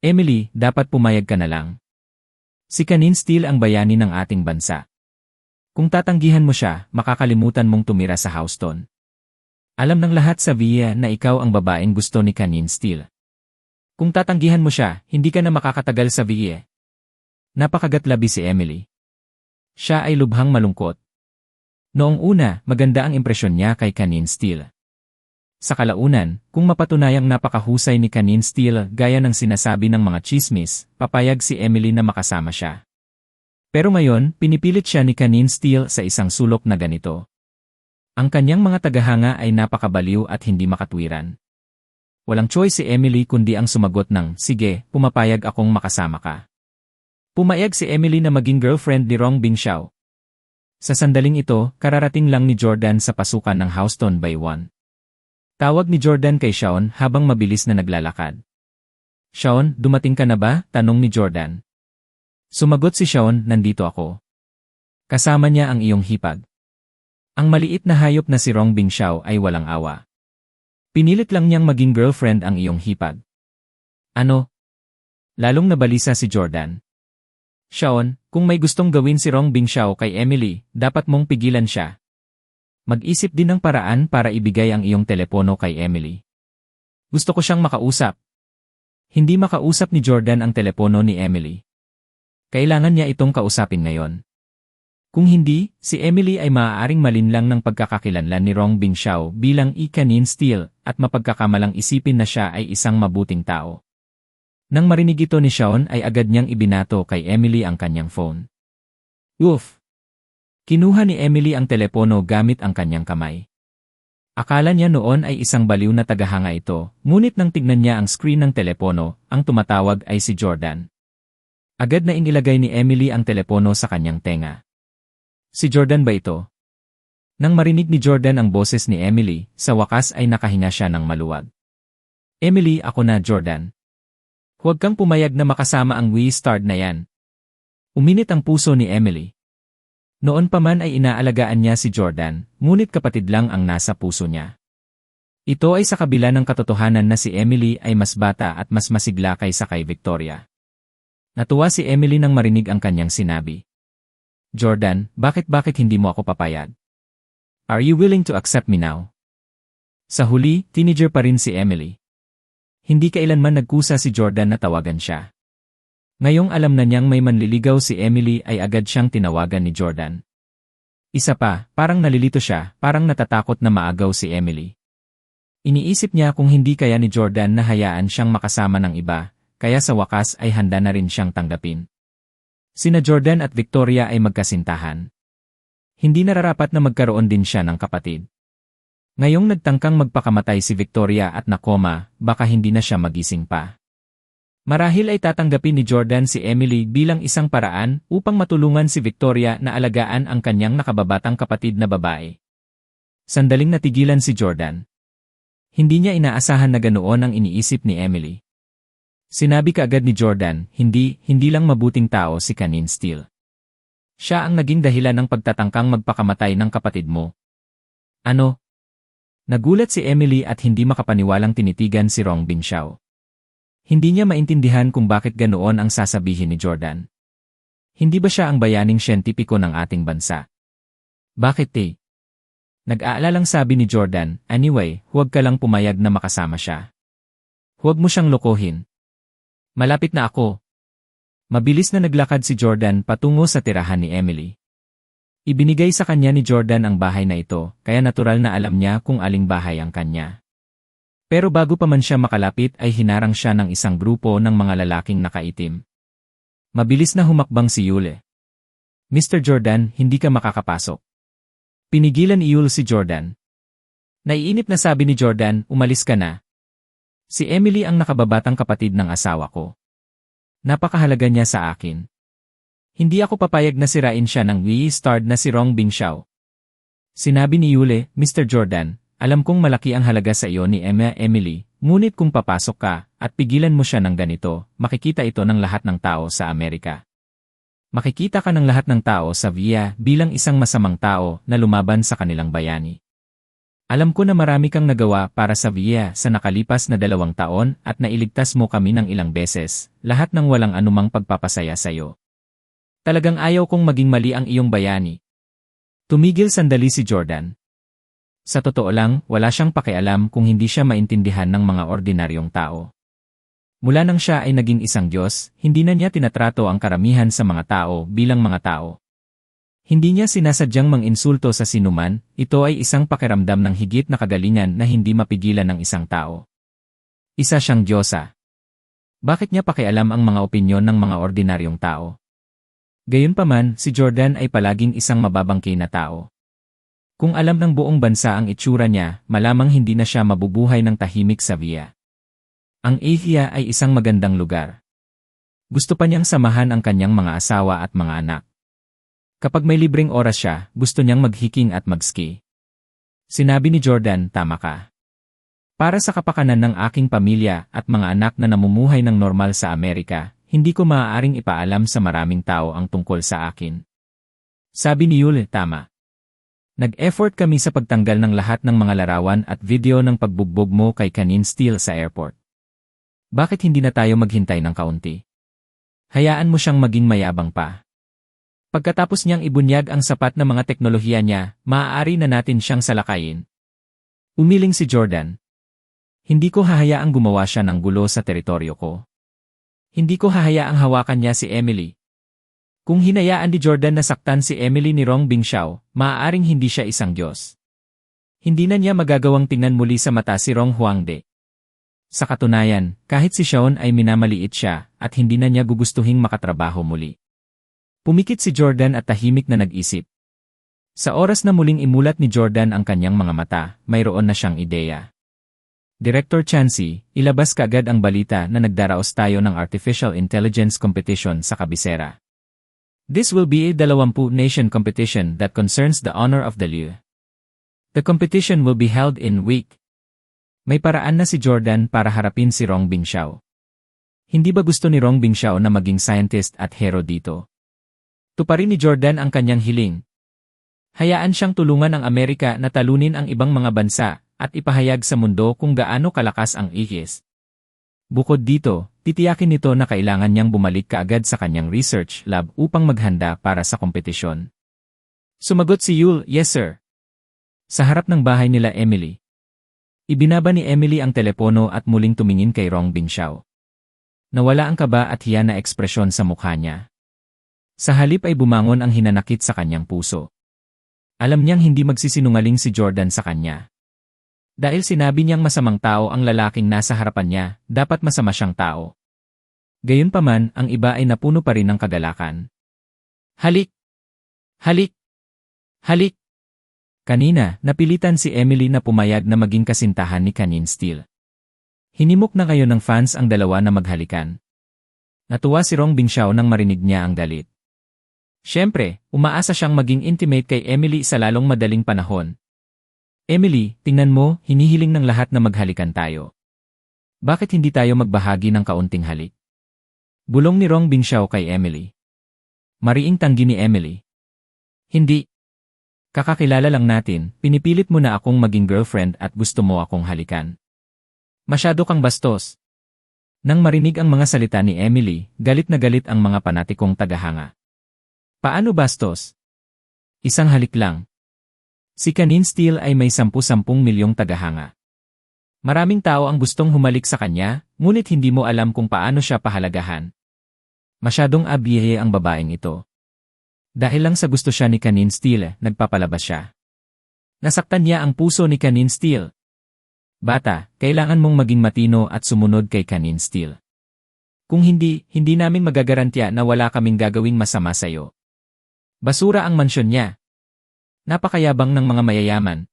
"Emily, dapat pumayag ka na lang. Si Canine Steele ang bayani ng ating bansa. Kung tatanggihan mo siya, makakalimutan mong tumira sa Houston. Alam ng lahat sa VIA na ikaw ang babaeng gusto ni Canine Steele. Kung tatanggihan mo siya, hindi ka na makakatagal sa VIA." Napakagatlabi si Emily. Siya ay lubhang malungkot. Noong una, maganda ang impresyon niya kay Canine Steele. Sa kalaunan, kung mapatunayang napakahusay ni Canine Steele gaya ng sinasabi ng mga chismis, papayag si Emily na makasama siya. Pero ngayon, pinipilit siya ni Canine Steele sa isang sulok na ganito. Ang kanyang mga tagahanga ay napakabaliw at hindi makatwiran. Walang choice si Emily kundi ang sumagot ng, "Sige, pumapayag akong makasama ka." Pumayag si Emily na maging girlfriend ni Rong Bingxiao. Sa sandaling ito, kararating lang ni Jordan sa pasukan ng Houston by 1. Tawag ni Jordan kay Shawn habang mabilis na naglalakad. "Shawn, dumating ka na ba?" tanong ni Jordan. Sumagot si Shawn, "Nandito ako." Kasama niya ang iyong hipag. Ang maliit na hayop na si Rong Bingxiao ay walang awa. Pinilit lang niyang maging girlfriend ang iyong hipag. Ano? Lalong nabalisa si Jordan. Shaon, kung may gustong gawin si Rong Bingxiao kay Emily, dapat mong pigilan siya. Mag-isip din ng paraan para ibigay ang iyong telepono kay Emily. Gusto ko siyang makausap. Hindi makausap ni Jordan ang telepono ni Emily. Kailangan niya itong kausapin ngayon. Kung hindi, si Emily ay maaaring malinlang ng pagkakakilanlan ni Rong Bingxiao bilang ikanin steal at mapagkakamalang isipin na siya ay isang mabuting tao. Nang marinig ito ni Shaon ay agad niyang ibinato kay Emily ang kanyang phone. Oof! Kinuha ni Emily ang telepono gamit ang kanyang kamay. Akala niya noon ay isang baliw na tagahanga ito, ngunit nang tignan niya ang screen ng telepono, ang tumatawag ay si Jordan. Agad na inilagay ni Emily ang telepono sa kanyang tenga. Si Jordan ba ito? Nang marinig ni Jordan ang boses ni Emily, sa wakas ay nakahinga siya ng maluwag. Emily, ako na, Jordan. Huwag kang pumayag na makasama ang We-Start na yan. Uminit ang puso ni Emily. Noon pa man ay inaalagaan niya si Jordan, ngunit kapatid lang ang nasa puso niya. Ito ay sa kabila ng katotohanan na si Emily ay mas bata at mas masigla kaysa kay Victoria. Natuwa si Emily nang marinig ang kanyang sinabi. Jordan, bakit hindi mo ako papayag? Are you willing to accept me now? Sa huli, teenager pa rin si Emily. Hindi kailanman nagkusa si Jordan na tawagan siya. Ngayong alam na niyang may manliligaw si Emily ay agad siyang tinawagan ni Jordan. Isa pa, parang nalilito siya, parang natatakot na maagaw si Emily. Iniisip niya kung hindi kaya ni Jordan na hayaan siyang makasama ng iba, kaya sa wakas ay handa na rin siyang tanggapin. Sina Jordan at Victoria ay magkasintahan. Hindi nararapat na magkaroon din siya ng kapatid. Ngayong nagtangkang magpakamatay si Victoria at nakoma, baka hindi na siya magising pa. Marahil ay tatanggapin ni Jordan si Emily bilang isang paraan upang matulungan si Victoria na alagaan ang kanyang nakababatang kapatid na babae. Sandaling natigilan si Jordan. Hindi niya inaasahan na ganoon ang iniisip ni Emily. Sinabi kaagad ni Jordan, hindi lang mabuting tao si Kanin Steele. Siya ang naging dahilan ng pagtatangkang magpakamatay ng kapatid mo. Ano? Nagulat si Emily at hindi makapaniwalang tinitigan si Rong Bingxiao. Hindi niya maintindihan kung bakit ganoon ang sasabihin ni Jordan. Hindi ba siya ang bayaning siyentipiko ng ating bansa? Bakit Nag-aalalang sabi ni Jordan, anyway, huwag ka lang pumayag na makasama siya. Huwag mo siyang lokohin. Malapit na ako. Mabilis na naglakad si Jordan patungo sa tirahan ni Emily. Ibinigay sa kanya ni Jordan ang bahay na ito, kaya natural na alam niya kung aling bahay ang kanya. Pero bago pa man siya makalapit ay hinarang siya ng isang grupo ng mga lalaking nakaitim. Mabilis na humakbang si Yule. Mr. Jordan, hindi ka makakapasok. Pinigilan ni Yule si Jordan. Naiinip na sabi ni Jordan, umalis ka na. Si Emily ang nakababatang kapatid ng asawa ko. Napakahalaga niya sa akin. Hindi ako papayag na sirain siya ng We-Start na si Rong Bingxiao. Sinabi ni Yule, Mr. Jordan, alam kong malaki ang halaga sa iyo ni Emily, ngunit kung papasok ka at pigilan mo siya ng ganito, makikita ito ng lahat ng tao sa Amerika. Makikita ka ng lahat ng tao sa VIA bilang isang masamang tao na lumaban sa kanilang bayani. Alam ko na marami kang nagawa para sa VIA sa nakalipas na 2 taon at nailigtas mo kami ng ilang beses, lahat ng walang anumang pagpapasaya sa iyo. Talagang ayaw kong maging mali ang iyong bayani. Tumigil sandali si Jordan. Sa totoo lang, wala siyang pakialam kung hindi siya maintindihan ng mga ordinaryong tao. Mula nang siya ay naging isang Diyos, hindi na niya tinatrato ang karamihan sa mga tao bilang mga tao. Hindi niya sinasadyang mang-insulto sa sinuman, ito ay isang pakiramdam ng higit na kagalingan na hindi mapigilan ng isang tao. Isa siyang Diyosa. Bakit niya pakialam ang mga opinyon ng mga ordinaryong tao? Gayunpaman, si Jordan ay palaging isang mababangkay na tao. Kung alam ng buong bansa ang itsura niya, malamang hindi na siya mabubuhay ng tahimik sa VIA. Ang VIA ay isang magandang lugar. Gusto pa niyang samahan ang kanyang mga asawa at mga anak. Kapag may libreng oras siya, gusto niyang mag-hiking at mag-ski. Sinabi ni Jordan, tama ka. Para sa kapakanan ng aking pamilya at mga anak na namumuhay ng normal sa Amerika, hindi ko maaaring ipaalam sa maraming tao ang tungkol sa akin. Sabi ni Yule, tama. Nag-effort kami sa pagtanggal ng lahat ng mga larawan at video ng pagbugbog mo kay Kanin Steele sa airport. Bakit hindi na tayo maghintay ng kaunti? Hayaan mo siyang maging mayabang pa. Pagkatapos niyang ibunyag ang sapat na mga teknolohiya niya, maaari na natin siyang salakayin. Umiling si Jordan. Hindi ko hahayaang gumawa siya ng gulo sa teritoryo ko. Hindi ko hahayaang hawakan niya si Emily. Kung hinayaan ni Jordan na saktan si Emily ni Rong Bingxiao, maaaring hindi siya isang Diyos. Hindi na niya magagawang tingnan muli sa mata si Rong Huangde. Sa katunayan, kahit si Shawn ay minamaliit siya at hindi na niya gugustuhing makatrabaho muli. Pumikit si Jordan at tahimik na nag-isip. Sa oras na muling imulat ni Jordan ang kanyang mga mata, mayroon na siyang ideya. Director Chansey, ilabas kaagad ang balita na nagdaraos tayo ng Artificial Intelligence Competition sa kabisera. This will be a 20-nation competition that concerns the honor of the Liu. The competition will be held in week. May paraan na si Jordan para harapin si Rong Bingxiao. Hindi ba gusto ni Rong Bingxiao na maging scientist at hero dito? Tuparin ni Jordan ang kanyang hiling. Hayaan siyang tulungan ang Amerika na talunin ang ibang mga bansa at ipahayag sa mundo kung gaano kalakas ang IS. Bukod dito, titiyakin nito na kailangan niyang bumalik kaagad sa kanyang research lab upang maghanda para sa kompetisyon. Sumagot si Yul, "Yes sir." Sa harap ng bahay nila Emily. Ibinaba ni Emily ang telepono at muling tumingin kay Rong Bingxiao. Nawala ang kaba at hiya na ekspresyon sa mukha niya. Sa halip ay bumangon ang hinanakit sa kanyang puso. Alam niyang hindi magsisinungaling si Jordan sa kanya. Dahil sinabi niyang masamang tao ang lalaking nasa harapan niya, dapat masama siyang tao. Gayunpaman, ang iba ay napuno pa rin ng kagalakan. "Halik! Halik! Halik!" Kanina, napilitan si Emily na pumayag na maging kasintahan ni Kanin Steele. Hinimok na ngayon ng fans ang dalawa na maghalikan. Natuwa si Rong Bingxiao nang marinig niya ang galit. Siyempre, umaasa siyang maging intimate kay Emily sa lalong madaling panahon. "Emily, tingnan mo, hinihiling ng lahat na maghalikan tayo. Bakit hindi tayo magbahagi ng kaunting halik?" Bulong ni Rong Bingxiao kay Emily. Mariing tanggi ni Emily. "Hindi. Kakakilala lang natin, pinipilit mo na akong maging girlfriend at gusto mo akong halikan. Masyado kang bastos." Nang marinig ang mga salita ni Emily, galit na galit ang mga panatikong tagahanga. "Paano bastos? Isang halik lang. Si Kanin Steele ay may 10 milyong tagahanga. Maraming tao ang gustong humalik sa kanya, ngunit hindi mo alam kung paano siya pahalagahan. Masyadong abiye ang babaeng ito. Dahil lang sa gusto siya ni Kanin Steele, nagpapalabas siya. Nasaktan niya ang puso ni Kanin Steele. Bata, kailangan mong maging matino at sumunod kay Kanin Steele. Kung hindi, hindi namin magagarantiya na wala kaming gagawing masama sa'yo. Basura ang mansyon niya. Napakayabang ng mga mayayaman."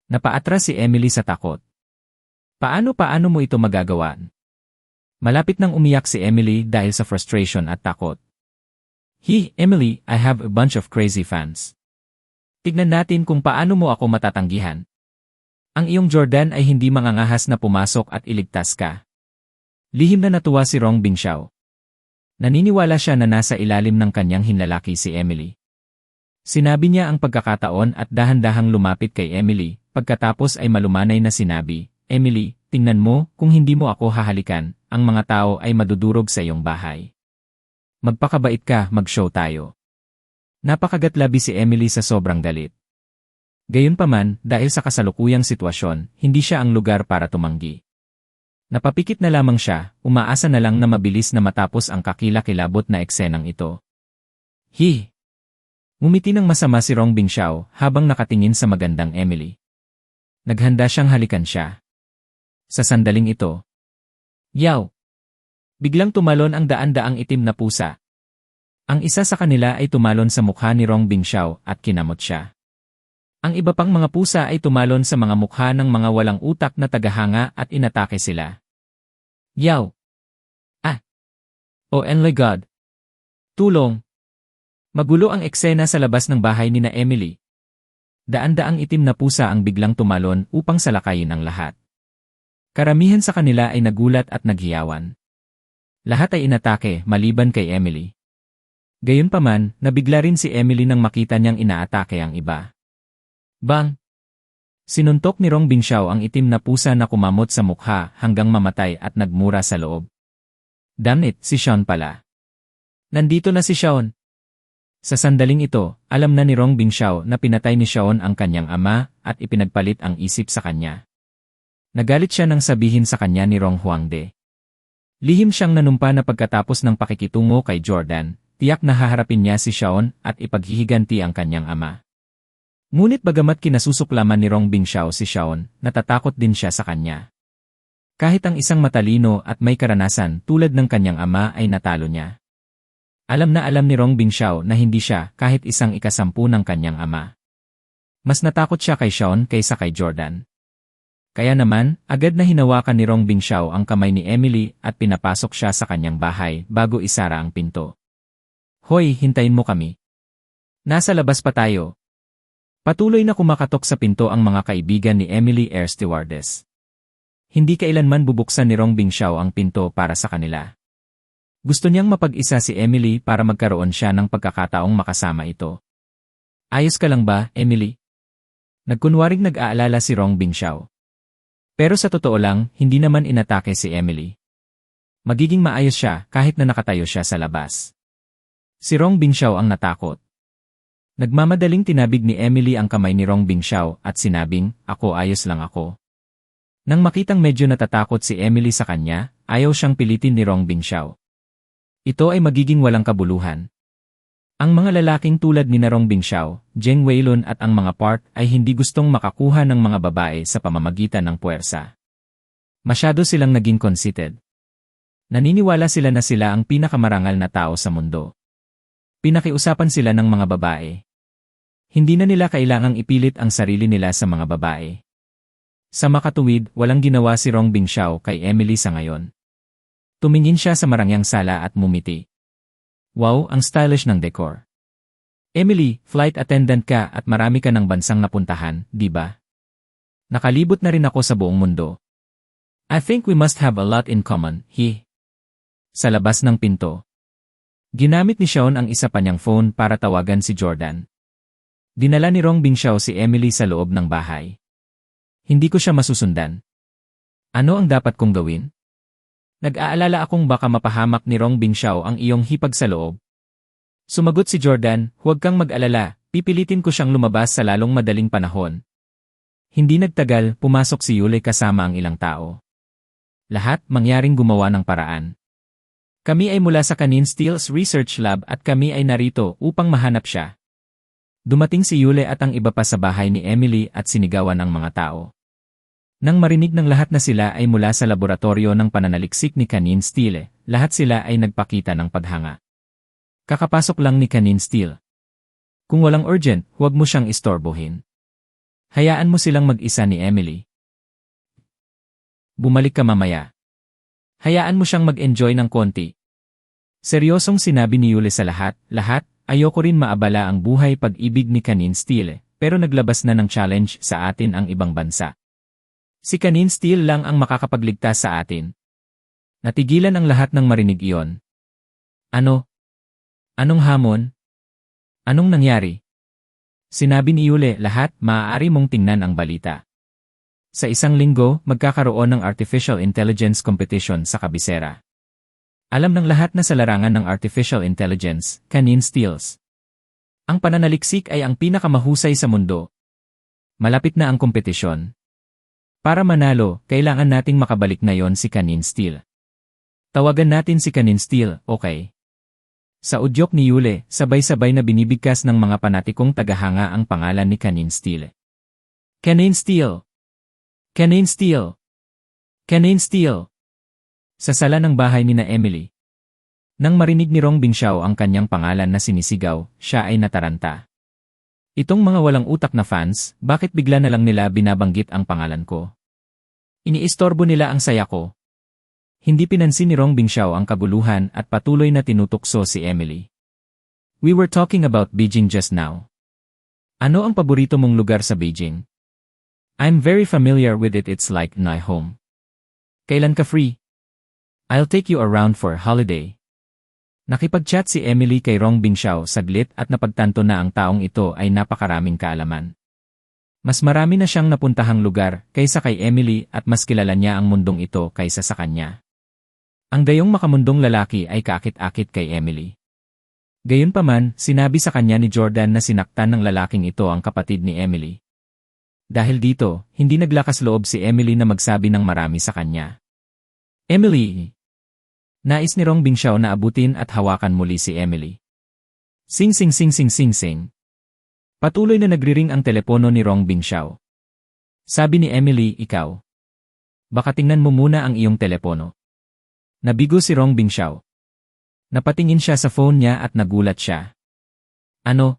Napaatras si Emily sa takot. Paano mo ito magagawa? Malapit nang umiyak si Emily dahil sa frustration at takot. Emily, I have a bunch of crazy fans. Tignan natin kung paano mo ako matatanggihan. Ang iyong Jordan ay hindi mangangahas na pumasok at iligtas ka." Lihim na natuwa si Rong Bingxiao. Naniniwala siya na nasa ilalim ng kanyang hinlalaki si Emily. Sinabi niya ang pagkakataon at dahan-dahang lumapit kay Emily, pagkatapos ay malumanay na sinabi, "Emily, tingnan mo, kung hindi mo ako hahalikan, ang mga tao ay madudurog sa iyong bahay. Magpakabait ka, mag-show tayo." Napakagatlabi si Emily sa sobrang galit. Gayunpaman, dahil sa kasalukuyang sitwasyon, hindi siya ang lugar para tumanggi. Napapikit na lamang siya, umaasa na lang na mabilis na matapos ang kakilakilabot na eksenang ito. Ngumiti ng masama si Rong Bingxiao habang nakatingin sa magandang Emily. Naghanda siyang halikan siya. Sa sandaling ito, "Yaw!" Biglang tumalon ang daan-daang itim na pusa. Ang isa sa kanila ay tumalon sa mukha ni Rong Bingxiao at kinamot siya. Ang iba pang mga pusa ay tumalon sa mga mukha ng mga walang utak na tagahanga at inatake sila. "Yaw! Oh my God! Tulong!" Magulo ang eksena sa labas ng bahay ni na Emily. Daan-daang itim na pusa ang biglang tumalon upang salakayin ang lahat. Karamihan sa kanila ay nagulat at naghiyawan. Lahat ay inatake maliban kay Emily. Gayunpaman, nabigla rin si Emily nang makita niyang inaatake ang iba. Bang! Sinuntok ni Rong Bingxiao ang itim na pusa na kumamot sa mukha hanggang mamatay at nagmura sa loob. Damn it, si Shawn pala. Nandito na si Shaon. Sa sandaling ito, alam na ni Rong Bingxiao na pinatay ni Shaon ang kanyang ama at ipinagpalit ang isip sa kanya. Nagalit siya nang sabihin sa kanya ni Rong Huangde. Lihim siyang nanumpa na pagkatapos ng pakikitungo kay Jordan, tiyak na haharapin niya si Shaon at ipaghihiganti ang kanyang ama. Ngunit bagamat kinasusuklaman ni Rong Bingxiao si Shaon, natatakot din siya sa kanya. Kahit ang isang matalino at may karanasan tulad ng kanyang ama ay natalo niya. Alam na alam ni Rong Bingxiao na hindi siya kahit isang ikasampu ng kanyang ama. Mas natakot siya kay Shaon kaysa kay Jordan. Kaya naman, agad na hinawakan ni Rong Bingxiao ang kamay ni Emily at pinapasok siya sa kanyang bahay bago isara ang pinto. Hoy, hintayin mo kami. Nasa labas pa tayo. Patuloy na kumakatok sa pinto ang mga kaibigan ni Emily Air Stewardess. Hindi kailanman bubuksan ni Rong Bingxiao ang pinto para sa kanila. Gusto niyang mapag-isa si Emily para magkaroon siya ng pagkakataong makasama ito. Ayos ka lang ba, Emily? Nagkunwaring nag-aalala si Rong Bingxiao. Pero sa totoo lang, hindi naman inatake si Emily. Magiging maayos siya kahit na nakatayo siya sa labas. Si Rong Bingxiao ang natakot. Nagmamadaling tinabig ni Emily ang kamay ni Rong Bingxiao at sinabing, "Ako ayos lang ako." Nang makitang medyo natatakot si Emily sa kanya, ayaw siyang pilitin ni Rong Bingxiao. Ito ay magiging walang kabuluhan. Ang mga lalaking tulad ni Rong Bingxiao, Zheng Weilun at ang mga Park ay hindi gustong makakuha ng mga babae sa pamamagitan ng puwersa. Masyado silang naging conceited. Naniniwala sila na sila ang pinakamarangal na tao sa mundo. Pinakiusapan sila ng mga babae. Hindi na nila kailangang ipilit ang sarili nila sa mga babae. Sa makatuwid, walang ginawa si Rong Bingxiao kay Emily sa ngayon. Tumingin siya sa marangyang sala at mumiti. Wow, ang stylish ng decor. Emily, flight attendant ka at marami ka ng bansang napuntahan, di ba? Nakalibot na rin ako sa buong mundo. I think we must have a lot in common, he. Sa labas ng pinto. Ginamit ni Shaon ang isa pa niyang phone para tawagan si Jordan. Dinala ni Rong Bingxiao si Emily sa loob ng bahay. Hindi ko siya masusundan. Ano ang dapat kong gawin? Nag-aalala akong baka mapahamak ni Rong Bingxiao ang iyong hipag sa loob. Sumagot si Jordan, huwag kang mag-alala, pipilitin ko siyang lumabas sa lalong madaling panahon. Hindi nagtagal, pumasok si Yule kasama ang ilang tao. Lahat mangyaring gumawa ng paraan. Kami ay mula sa Kanin Steele's Research Lab at kami ay narito upang mahanap siya. Dumating si Yule at ang iba pa sa bahay ni Emily at sinigawan ang mga tao. Nang marinig ng lahat na sila ay mula sa laboratorio ng pananaliksik ni Kanin Steele, lahat sila ay nagpakita ng paghanga. Kakapasok lang ni Kanin Steele. Kung walang urgent, huwag mo siyang istorbohin. Hayaan mo silang mag-isa ni Emily. Bumalik ka mamaya. Hayaan mo siyang mag-enjoy ng konti. Seryosong sinabi ni Yule sa lahat, ayoko rin maabala ang buhay pag-ibig ni Kanin Steele, pero naglabas na ng challenge sa atin ang ibang bansa. Si Kanin Steele lang ang makakapagligtas sa atin. Natigilan ang lahat nang marinig iyon. Ano? Anong hamon? Anong nangyari? Sinabi ni Yule, lahat, maaari mong tingnan ang balita. Sa isang linggo, magkakaroon ng Artificial Intelligence Competition sa kabisera. Alam ng lahat na sa larangan ng Artificial Intelligence, Kanin Steele's. Ang pananaliksik ay ang pinakamahusay sa mundo. Malapit na ang kompetisyon. Para manalo, kailangan nating makabalik ngayon si Kanin Steele. Tawagan natin si Kanin Steele, okay? Sa udyok ni Yule, sabay-sabay na binibigkas ng mga panatikong tagahanga ang pangalan ni Kanin Steele. Kanin Steele! Kanin Steele! Kanin Steele! Sa sala ng bahay ni na Emily. Nang marinig ni Rong Bingxiao ang kanyang pangalan na sinisigaw, siya ay nataranta. Itong mga walang utak na fans, bakit bigla na lang nila binabanggit ang pangalan ko? Iniistorbo nila ang saya ko. Hindi pinansin ni Rong Bingxiao ang kaguluhan at patuloy na tinutukso si Emily. We were talking about Beijing just now. Ano ang paborito mong lugar sa Beijing? I'm very familiar with it, it's like my home. Kailan ka free? I'll take you around for a holiday. Nakipag-chat si Emily kay Rong Bingxiao saglit at napagtanto na ang taong ito ay napakaraming kaalaman. Mas marami na siyang napuntahang lugar kaysa kay Emily at mas kilala niya ang mundong ito kaysa sa kanya. Ang dayong makamundong lalaki ay kaakit-akit kay Emily. Gayunpaman, sinabi sa kanya ni Jordan na sinaktan ng lalaking ito ang kapatid ni Emily. Dahil dito, hindi naglakas loob si Emily na magsabi ng marami sa kanya. Emily! Nais ni Rong Bingxiao na abutin at hawakan muli si Emily. Sing sing sing sing sing sing. Patuloy na nagriring ang telepono ni Rong Bingxiao. Sabi ni Emily, ikaw. Baka tingnan mo muna ang iyong telepono. Nabigo si Rong Bingxiao. Napatingin siya sa phone niya at nagulat siya. Ano?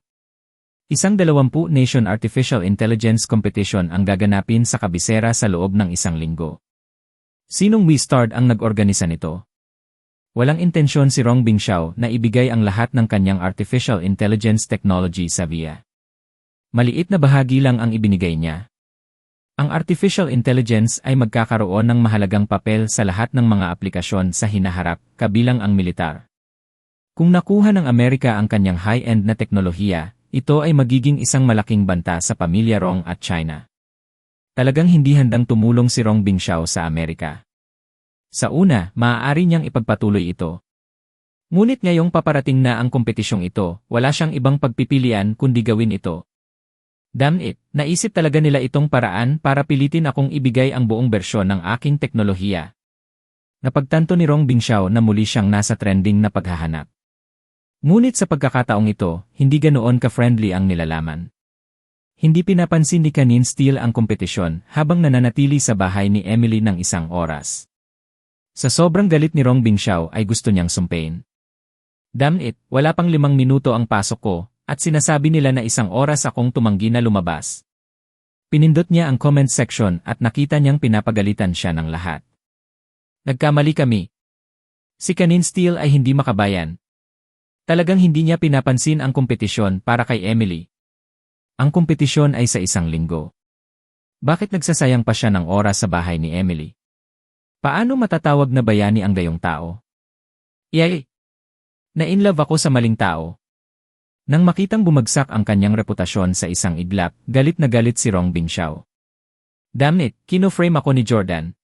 Isang 20 nation artificial intelligence competition ang gaganapin sa kabisera sa loob ng isang linggo. Sinong Wistard ang nag-organisa nito? Walang intensyon si Rong Bingxiao na ibigay ang lahat ng kanyang artificial intelligence technology sa VIA. Maliit na bahagi lang ang ibinigay niya. Ang artificial intelligence ay magkakaroon ng mahalagang papel sa lahat ng mga aplikasyon sa hinaharap, kabilang ang militar. Kung nakuha ng Amerika ang kanyang high-end na teknolohiya, ito ay magiging isang malaking banta sa pamilya Rong at China. Talagang hindi handang tumulong si Rong Bingxiao sa Amerika. Sa una, maaari niyang ipagpatuloy ito. Ngunit ngayong paparating na ang kompetisyong ito, wala siyang ibang pagpipilian kundi gawin ito. Damn it, naisip talaga nila itong paraan para pilitin akong ibigay ang buong bersyon ng aking teknolohiya. Napagtanto ni Rong Bingxiao na muli siyang nasa trending na paghahanap. Ngunit sa pagkakataong ito, hindi ganoon ka-friendly ang nilalaman. Hindi pinapansin ni Kanin Steele ang kompetisyon habang nananatili sa bahay ni Emily ng isang oras. Sa sobrang galit ni Rong Bingxiao ay gusto niyang sumpain. Damn it, wala pang 5 minuto ang pasok ko, at sinasabi nila na 1 oras akong tumanggi na lumabas. Pinindot niya ang comment section at nakita niyang pinapagalitan siya ng lahat. Nagkamali kami. Si Kanin Steele ay hindi makabayan. Talagang hindi niya pinapansin ang kompetisyon para kay Emily. Ang kompetisyon ay sa 1 linggo. Bakit nagsasayang pa siya ng oras sa bahay ni Emily? Paano matatawag na bayani ang gayong tao? Iyay! Na-inlove ako sa maling tao. Nang makitang bumagsak ang kanyang reputasyon sa isang iglap, galit na galit si Rong Bingxiao. Damn it, kino-frame ako ni Jordan.